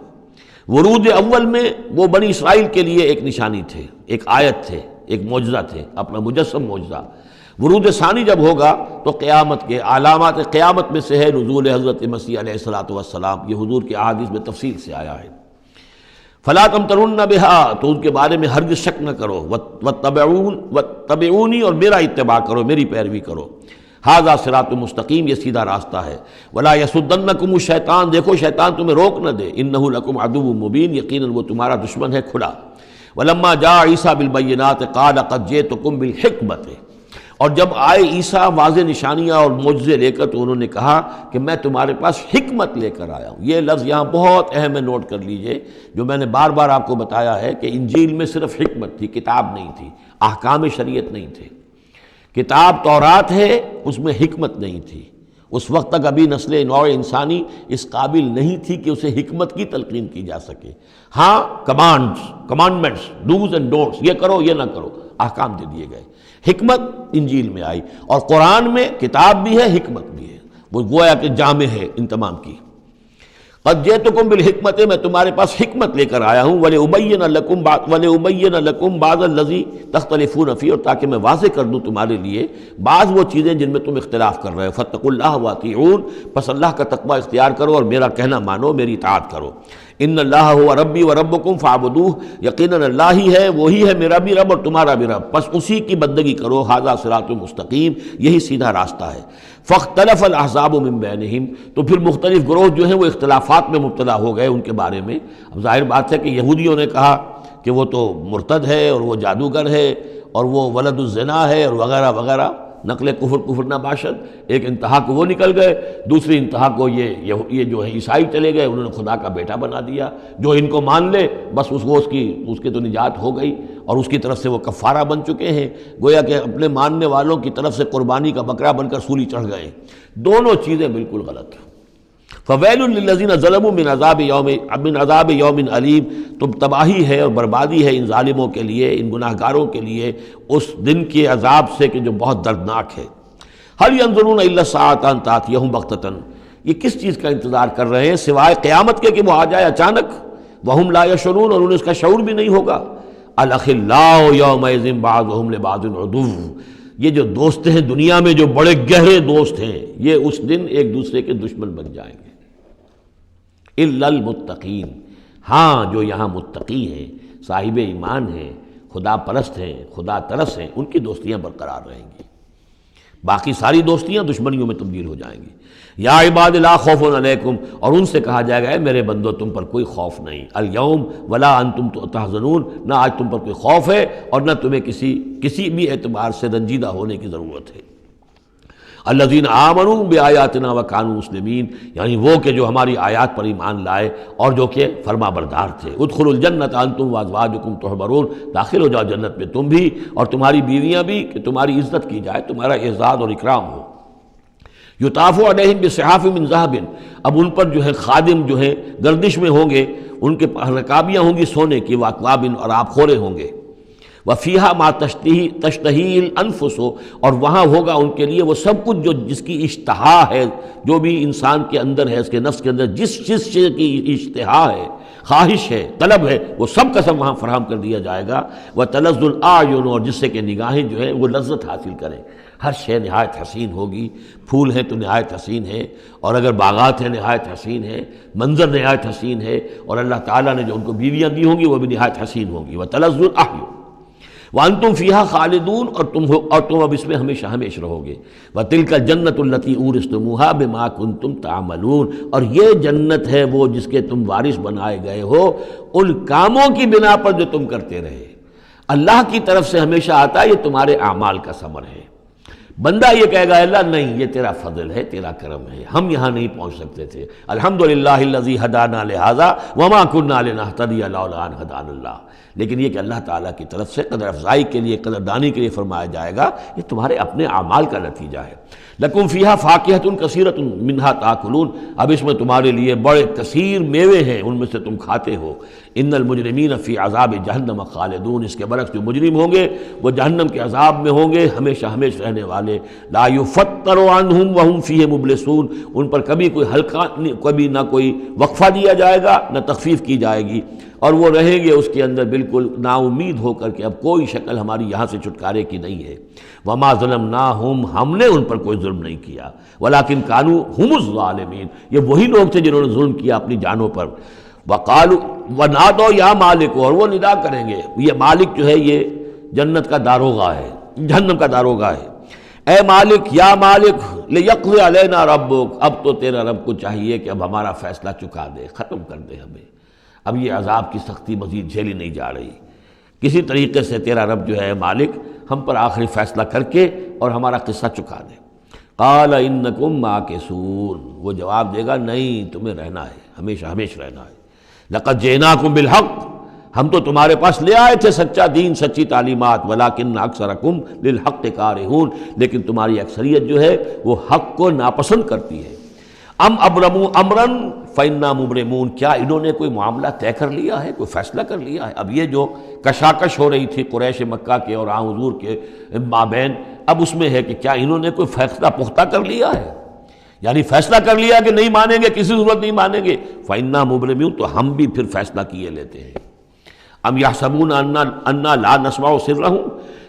ورود اول میں وہ بنی اسرائیل کے لیے ایک نشانی تھے، ایک آیت تھے، ایک معجزہ تھے، اپنا مجسم معجزہ۔ ورود ثانی جب ہوگا تو قیامت کے علامات قیامت میں سے ہے نزول حضرت مسیح علیہ الصلوۃ والسلام، یہ حضور کی احادیث میں تفصیل سے آیا ہے۔ فلا تمترن بہا، تو ان کے بارے میں ہرگز شک نہ کرو، واتبعونی، اور میرا اتباع کرو، میری پیروی کرو۔ ھذا صراط مستقیم، یہ سیدھا راستہ ہے۔ ولا یصدنکم الشیطان، دیکھو شیطان تمہیں روک نہ دے، انہ لکم عدو مبین، یقیناً وہ تمہارا دشمن ہے کھلا۔ ولما جاء عیسیٰ بالبینات قال قد جئتکم بالحکمۃ، اور جب آئے عیسیٰ واضح نشانیاں اور معجزے لے کر تو انہوں نے کہا کہ میں تمہارے پاس حکمت لے کر آیا ہوں۔ یہ لفظ یہاں بہت اہم ہے، نوٹ کر لیجئے، جو میں نے بار بار آپ کو بتایا ہے کہ انجیل میں صرف حکمت تھی، کتاب نہیں تھی، احکام شریعت نہیں تھے۔ کتاب تورات ہے، اس میں حکمت نہیں تھی۔ اس وقت تک ابھی نسل نوع انسانی اس قابل نہیں تھی کہ اسے حکمت کی تلقین کی جا سکے۔ ہاں کمانڈمنٹس، ڈوز اینڈ ڈونٹس، یہ کرو یہ نہ کرو، احکام دے دیے گئے۔ حکمت انجیل میں آئی، اور قرآن میں کتاب بھی ہے، حکمت بھی ہے، وہ گویا کہ جامع ہے ان تمام کی۔ قد جئتکم بالحکمت، میں تمہارے پاس حکمت لے کر آیا ہوں، ولأبین لکم بعض الذی تختلفون فیہ، اور تاکہ میں واضح کر دوں تمہارے لیے بعض وہ چیزیں جن میں تم اختلاف کر رہے ہو۔ فاتقوا اللہ واطیعون، پس اللہ کا تقوی اختیار کرو اور میرا کہنا مانو، میری اطاعت کرو۔ ان اللہ هو ربی و ربکم فاعبدوہ، یقیناً اللہ ہی ہے، وہی ہے میرا بھی رب اور تمہارا بھی رب، بس اسی کی بندگی کرو، ھذا صراط مستقیم، یہی سیدھا راستہ ہے۔ فاختلف الاحزاب من بینہم، تو پھر مختلف گروہ جو ہیں وہ اختلافات میں مبتلا ہو گئے ان کے بارے میں۔ اب ظاہر بات ہے کہ یہودیوں نے کہا کہ وہ تو مرتد ہے اور وہ جادوگر ہے اور وہ ولد الزنا ہے اور وغیرہ وغیرہ، نقل کفر نباشد۔ ایک انتہا کو وہ نکل گئے، دوسری انتہا کو یہ جو ہے عیسائی چلے گئے، انہوں نے خدا کا بیٹا بنا دیا، جو ان کو مان لے بس اس کی تو نجات ہو گئی، اور اس کی طرف سے وہ کفارہ بن چکے ہیں، گویا کہ اپنے ماننے والوں کی طرف سے قربانی کا بکرا بن کر سولی چڑھ گئے۔ دونوں چیزیں بالکل غلط ہیں۔ فویل للذین ظلموا من عذاب یوم علیم، تو تباہی ہے اور بربادی ہے ان ظالموں کے لیے، ان گناہگاروں کے لیے اس دن کے عذاب سے کہ جو بہت دردناک ہے۔ هل ينظرون الا الساعة ان تأتيهم بغتة، یہ کس چیز کا انتظار کر رہے ہیں سوائے قیامت کے کہ وہ آ جائے اچانک، وهم لا يشعرون، اور انہیں اس کا شعور بھی نہیں ہوگا۔ الاخلاء یومئذ بعضهم لبعض عدو، یہ جو دوست ہیں دنیا میں جو بڑے گہرے دوست ہیں، یہ اس دن ایک دوسرے کے دشمن بن جائیں گے۔ الا المتقین، ہاں جو یہاں متقی ہیں، صاحب ایمان ہیں، خدا پرست ہیں، خدا ترس ہیں، ان کی دوستیاں برقرار رہیں گی، باقی ساری دوستیاں دشمنیوں میں تبدیل ہو جائیں گی۔ یا عباد لا خوف علیکم، اور ان سے کہا جائے گا اے میرے بندو تم پر کوئی خوف نہیں، الیوم ولا انتم تحزنون، نہ آج تم پر کوئی خوف ہے اور نہ تمہیں کسی بھی اعتبار سے رنجیدہ ہونے کی ضرورت ہے۔ الذین آمنوا بآیاتنا وکانوا مسلمین، یعنی وہ کہ جو ہماری آیات پر ایمان لائے اور جو کہ فرما بردار تھے۔ ادخلوا الجنۃ انتم وازواجکم تحبرون، داخل ہو جاؤ جنت میں تم بھی اور تمہاری بیویاں بھی، کہ تمہاری عزت کی جائے، تمہارا اعزاز اور اکرام ہو۔ یطاف علیہم بصحاف من ذہب، اب ان پر جو ہے خادم جو ہے گردش میں ہوں گے، ان کے رکابیاں ہوں گی سونے کی، واکواب، اور آب خورے ہوں گے۔ وفیہا ما تشتہی الانفس، اور وہاں ہوگا ان کے لیے وہ سب کچھ جو جس کی اشتہا ہے، جو بھی انسان کے اندر ہے، اس کے نفس کے اندر جس چیز کی اشتہا ہے، خواہش ہے، طلب ہے، وہ سب کا سب وہاں فراہم کر دیا جائے گا۔ وتلذ الاعین، اور جس سے کہ نگاہیں جو ہیں وہ لذت حاصل کریں، ہر شے نہایت حسین ہوگی، پھول ہیں تو نہایت حسین ہے، اور اگر باغات ہیں نہایت حسین ہے، منظر نہایت حسین ہے، اور اللہ تعالیٰ نے جو ان کو بیویاں دی ہوں گی وہ بھی نہایت حسین ہوں گی۔ وتلذ الاعین وانتم فیہا خالدون، اور تم اب اس میں ہمیشہ ہمیشہ رہو گے۔ وتلک الجنۃ التی اورثتموہا بما کنتم تعملون، اور یہ جنت ہے وہ جس کے تم وارث بنائے گئے ہو ان کاموں کی بنا پر جو تم کرتے رہے۔ اللہ کی طرف سے ہمیشہ آتا ہے یہ تمہارے اعمال کا ثمر ہے۔ بندہ یہ کہے گا اللہ نہیں، یہ تیرا فضل ہے، تیرا کرم ہے، ہم یہاں نہیں پہنچ سکتے تھے، الحمدللہ الذی ہدانا لہذا وما کنا لنہتدی لولا ان ہدانا اللہ، لیکن یہ کہ اللہ تعالیٰ کی طرف سے قدر افزائی کے لیے، قدر دانی کے لیے فرمایا جائے گا، یہ تمہارے اپنے اعمال کا نتیجہ ہے۔ لکم فیہا فاکہۃ کثیرۃ منہا تاکلون، اب اس میں تمہارے لیے بڑے کثیر میوے ہیں، ان میں سے تم کھاتے ہو۔ ان المجرمین فی عذاب جہنم خالدون، اس کے برعکس جو مجرم ہوں گے وہ جہنم کے عذاب میں ہوں گے ہمیشہ ہمیشہ رہنے والے۔ لا یفتر عنہم وہم فیہ مبلسون، ان پر کبھی کوئی ہلکا، کبھی نہ کوئی وقفہ دیا جائے گا نہ تخفیف کی جائے گی، اور وہ رہیں گے اس کے اندر بالکل نا امید ہو کر کہ اب کوئی شکل ہماری یہاں سے چھٹکارے کی نہیں ہے۔ وما ظلمناہم، ہم نے ان پر کوئی ظلم نہیں کیا، ولکن کانوا ھم الظالمین، یہ وہی لوگ تھے جنہوں نے ظلم کیا اپنی جانوں پر۔ وقالوا ونادوا یا مالک، اور وہ ندا کریں گے، یہ مالک جو ہے یہ جنت کا داروغہ ہے، جہنم کا داروغہ ہے، اے مالک یا مالک لیقضی علینا ربک، اب تو تیرا رب کو چاہیے کہ اب ہمارا فیصلہ چکا دے، ختم کر دے ہمیں، اب یہ عذاب کی سختی مزید جھیلی نہیں جا رہی، کسی طریقے سے تیرا رب جو ہے مالک ہم پر آخری فیصلہ کر کے اور ہمارا قصہ چکا دے۔ قال انکم ماکثون، وہ جواب دے گا نہیں، تمہیں رہنا ہے، ہمیشہ ہمیشہ رہنا ہے۔ لقد جئناکم بالحق، ہم تو تمہارے پاس لے آئے تھے سچا دین، سچی تعلیمات، ولکن اکثرکم للحق کارہون، لیکن تمہاری اکثریت جو ہے وہ حق کو ناپسند کرتی ہے۔ ام ابرموا امرا فانا مبرمون، کیا انہوں نے کوئی معاملہ طے کر لیا ہے، کوئی فیصلہ کر لیا ہے؟ اب یہ جو کشاکش ہو رہی تھی قریش مکہ کے اور حضور کے مابین، اب اس میں ہے کہ کیا انہوں نے کوئی فیصلہ پختہ کر لیا ہے، یعنی فیصلہ کر لیا کہ نہیں مانیں گے، کسی صورت نہیں مانیں گے، فانا مبرمون، تو ہم بھی پھر فیصلہ کیے لیتے ہیں۔ ام یحسبون انا لا نسمع سرهم،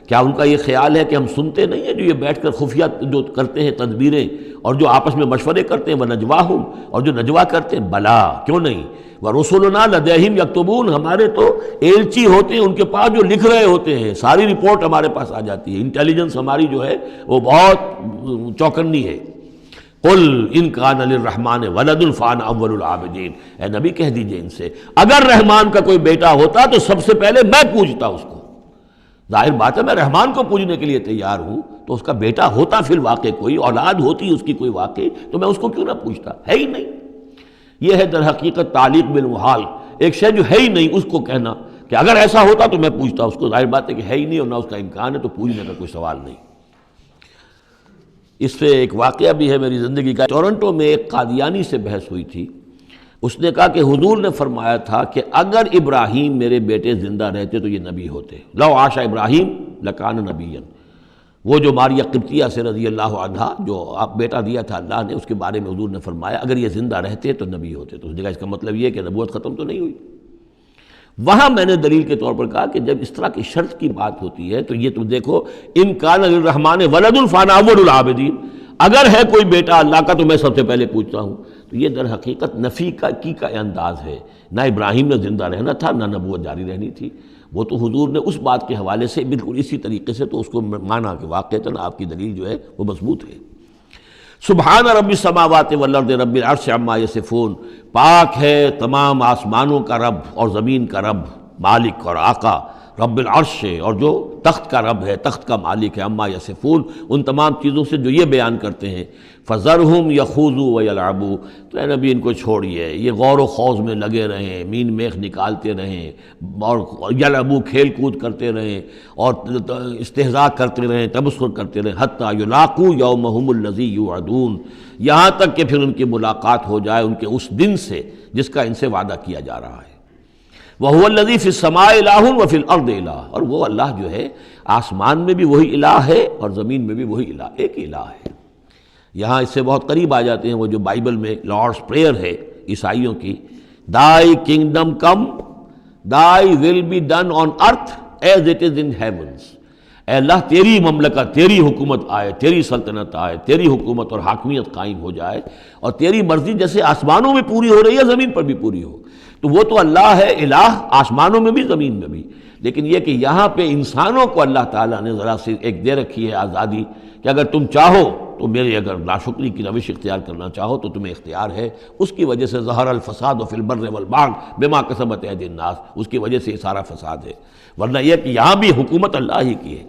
کیا ان کا یہ خیال ہے کہ ہم سنتے نہیں ہیں جو یہ بیٹھ کر خفیہ جو کرتے ہیں تدبیریں اور جو آپس میں مشورے کرتے ہیں وَنَجْوَاهُمْ، اور جو نجوا کرتے ہیں؟ بلا، کیوں نہیں، وَرُسُلُنَا لَدَيْهِمْ يَكْتُبُونَ، ہمارے تو ایلچی ہوتے ہیں ان کے پاس جو لکھ رہے ہوتے ہیں، ساری رپورٹ ہمارے پاس آ جاتی ہے، انٹیلیجنس ہماری جو ہے وہ بہت چوکنی ہے۔ قُلْ إِنْ كَانَ لِلرَّحْمَٰنِ وَلَدٌ فَأَنَا أَوَّلُ الْعَابِدِينَ، اے نبی کہہ دیجئے ان سے اگر رحمان کا کوئی بیٹا ہوتا تو سب سے پہلے میں پوجتا اس کو۔ ظاہر بات ہے میں رحمان کو پوجنے کے لیے تیار ہوں، تو اس کا بیٹا ہوتا فی الواقع کوئی اولاد ہوتی اس کی کوئی واقعی، تو میں اس کو کیوں نہ پوچھتا، ہے ہی نہیں۔ یہ ہے در حقیقت تعلیق بالمحال، ایک شے جو ہے ہی نہیں اس کو کہنا کہ اگر ایسا ہوتا تو میں پوچھتا اس کو۔ ظاہر بات ہے کہ ہے ہی نہیں اور نہ اس کا امکان ہے، تو پوچھنے کا کوئی سوال نہیں۔ اس سے ایک واقعہ بھی ہے میری زندگی کا۔ ٹورنٹو میں ایک قادیانی سے بحث ہوئی تھی، اس نے کہا کہ حضور نے فرمایا تھا کہ اگر ابراہیم میرے بیٹے زندہ رہتے تو یہ نبی ہوتے، لو عاش ابراہیم لکان نبیًا۔ وہ جو ماریہ قبطیہ سے رضی اللہ عنہا جو آپ بیٹا دیا تھا اللہ نے، اس کے بارے میں حضور نے فرمایا اگر یہ زندہ رہتے تو نبی ہوتے۔ تو اس نے کہا اس کا مطلب یہ کہ نبوت ختم تو نہیں ہوئی۔ وہاں میں نے دلیل کے طور پر کہا کہ جب اس طرح کی شرط کی بات ہوتی ہے تو یہ تم دیکھو، ان کان للرحمن ولد فانا اول العابدین، اگر ہے کوئی بیٹا اللہ کا تو میں سب سے پہلے پوچھتا ہوں۔ تو یہ در حقیقت نفی کا انداز ہے، نہ ابراہیم نے زندہ رہنا تھا نہ نبوت جاری رہنی تھی۔ وہ تو حضور نے اس بات کے حوالے سے بالکل اسی طریقے سے تو اس کو مانا کہ واقعتاً آپ کی دلیل جو ہے وہ مضبوط ہے۔ سبحان رب السماوات والارض رب العرش عما یصفون، پاک ہے تمام آسمانوں کا رب اور زمین کا رب، مالک اور آقا، رب العرش ہے، اور جو تخت کا رب ہے، تخت کا مالک ہے، عما یصفون، ان تمام چیزوں سے جو یہ بیان کرتے ہیں۔ فذرہم یخوضوا ویلعبوا، تو اے نبی ان کو چھوڑیے، یہ غور و خوض میں لگے رہیں، مین میخ نکالتے رہیں، اور یلعبوا کھیل کود کرتے رہیں، اور استہزاء کرتے رہیں، تمسخر کرتے رہیں، حتی یلاقوا یومہم الذی یوعدون، یہاں تک کہ پھر ان کی ملاقات ہو جائے ان کے اس دن سے جس کا ان سے وعدہ کیا جا رہا ہے۔ وَهُوَ الَّذِي فِي السَّمَاءِ إِلَٰهٌ وَفِي الْأَرْضِ إِلَٰهٌ، اور وہ اللہ جو ہے آسمان میں بھی وہی الہ ہے اور زمین میں بھی وہی الہ، ایک الہ ہے۔ یہاں اس سے بہت قریب آ جاتے ہیں وہ جو بائبل میں لارڈس پریئر ہے عیسائیوں کی، Thy kingdom come, Thy will be done on earth as it is in heavens۔ اے اللہ تیری مملکت، تیری حکومت آئے، تیری سلطنت آئے، تیری حکومت اور حاکمیت قائم ہو جائے، اور تیری مرضی جیسے آسمانوں میں پوری ہو رہی ہے زمین پر بھی پوری ہو۔ تو وہ تو اللہ ہے الہ، آسمانوں میں بھی زمین میں بھی، لیکن یہ کہ یہاں پہ انسانوں کو اللہ تعالیٰ نے ذرا سی ایک دے رکھی ہے آزادی کہ اگر تم چاہو تو میری اگر ناشکری کی روش اختیار کرنا چاہو تو تمہیں اختیار ہے۔ اس کی وجہ سے ظہر الفساد فی البر والبحر بما کسبت ایدی الناس، اس کی وجہ سے یہ سارا فساد ہے، ورنہ یہ کہ یہاں بھی حکومت اللہ ہی کی ہے۔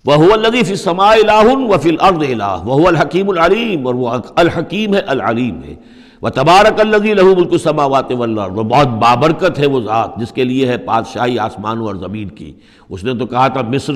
وَهُوَ الَّذِي فِي السَّمَاءِ إِلَٰهٌ وَفِي الْأَرْضِ إِلَٰهٌ وَهُوَ الْحَكِيمُ الْعَلِيمُ، اور وہ الحکیم ہے، العلیم ہے۔ وَتَبَارَكَ الَّذِي لَهُ مُلْكُ السَّمَاوَاتِ وَالْأَرْضِ، وہ بہت بابرکت ہے وہ ذات جس کے لیے ہے بادشاہی آسمانوں اور زمین کی۔ اس نے تو کہا تھا مصر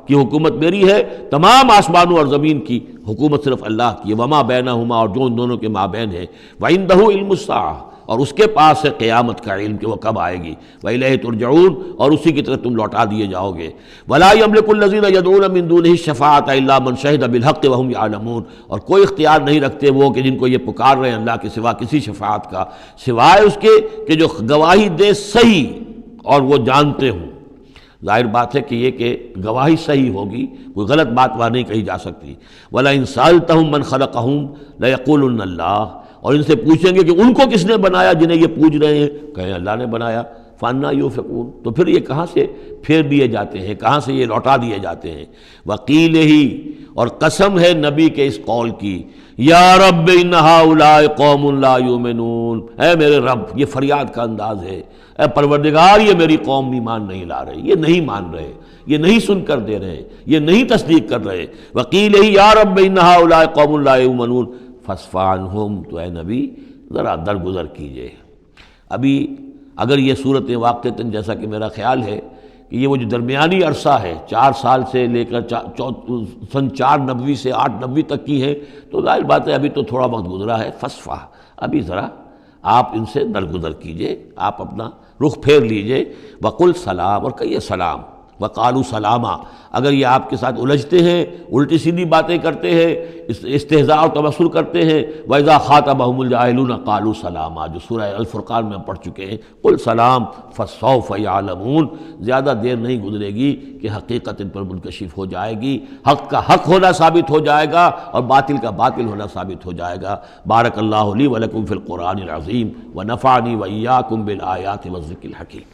کی حکومت میری ہے، تمام آسمانوں اور زمین کی حکومت صرف اللہ کی ہے، وما بینہما، اور جو ان دونوں کے مابین ہے، وعندہ علم الساعہ، اور اس کے پاس ہے قیامت کا علم کہ وہ کب آئے گی، وإلیہ ترجعون، اور اسی کی طرف تم لوٹا دیے جاؤ گے۔ ولا یملک الذین یدعون من دونہ الشفاعۃ الا من شہد بالحق وہم یعلمون، اور کوئی اختیار نہیں رکھتے وہ کہ جن کو یہ پکار رہے ہیں اللہ کے سوا کسی شفاعت کا، سوائے اس کے کہ جو گواہی دے صحیح اور وہ جانتے ہوں۔ ظاہر بات ہے کہ یہ کہ گواہی صحیح ہوگی، کوئی غلط بات وہاں نہیں کہی جا سکتی۔ وَلَئِن سَأَلْتَهُم مَّن خَلَقَهُم لَيَقُولُنَّ اللَّهُ، اور ان سے پوچھیں گے کہ ان کو کس نے بنایا جنہیں یہ پوچھ رہے ہیں، کہیں اللہ نے بنایا۔ فَأَنَّىٰ يُؤْفَكُونَ، تو پھر یہ کہاں سے پھیر دیے جاتے ہیں، کہاں سے یہ لوٹا دیے جاتے ہیں۔ وَقِيلِهِ، اور قسم ہے نبی کے اس قول کی، یا رب ان ہؤلاء قوم لا یؤمنون، اے میرے رب، یہ فریاد کا انداز ہے، اے پروردگار یہ میری قوم ایمان نہیں لا رہے، یہ نہیں مان رہے، یہ نہیں سن کر دے رہے، یہ نہیں تصدیق کر رہے۔ وَقِيلِهِ یا رب ان ہؤلاء قوم لا یؤمنون فاصفح عنہم، تو اے نبی ذرا درگزر کیجئے۔ ابھی اگر یہ صورتیں واقعتاً جیسا کہ میرا خیال ہے کہ یہ وہ جو درمیانی عرصہ ہے 4 سال سے لے کر سن 490 سے 890 تک کی ہے، تو ظاہر بات ہے ابھی تو تھوڑا وقت گزرا ہے۔ فاصفح، ابھی ذرا آپ ان سے درگزر کیجئے، آپ اپنا رخ پھیر لیجئے۔ وقل سلام، اور کہیے سلام، وقالوا سلاما، اگر یہ آپ کے ساتھ الجھتے ہیں، الٹی سیدھی باتیں کرتے ہیں، استہزاء و تبصر کرتے ہیں، وَإِذَا خَاطَبَهُمُ الْجَاهِلُونَ قَالُوا سَلَامًا، جو سورہ الفرقان میں ہم پڑھ چکے ہیں، قُلْ سلام فَسَوْفَ يَعْلَمُونَ، زیادہ دیر نہیں گزرے گی کہ حقیقت ان پر منکشف ہو جائے گی، حق کا حق ہونا ثابت ہو جائے گا اور باطل کا باطل ہونا ثابت ہو جائے گا۔ بارک اللہ لی ولکم فی القرآن العظیم ونفعنی وإیاکم بالآیات والذکر الحکیم۔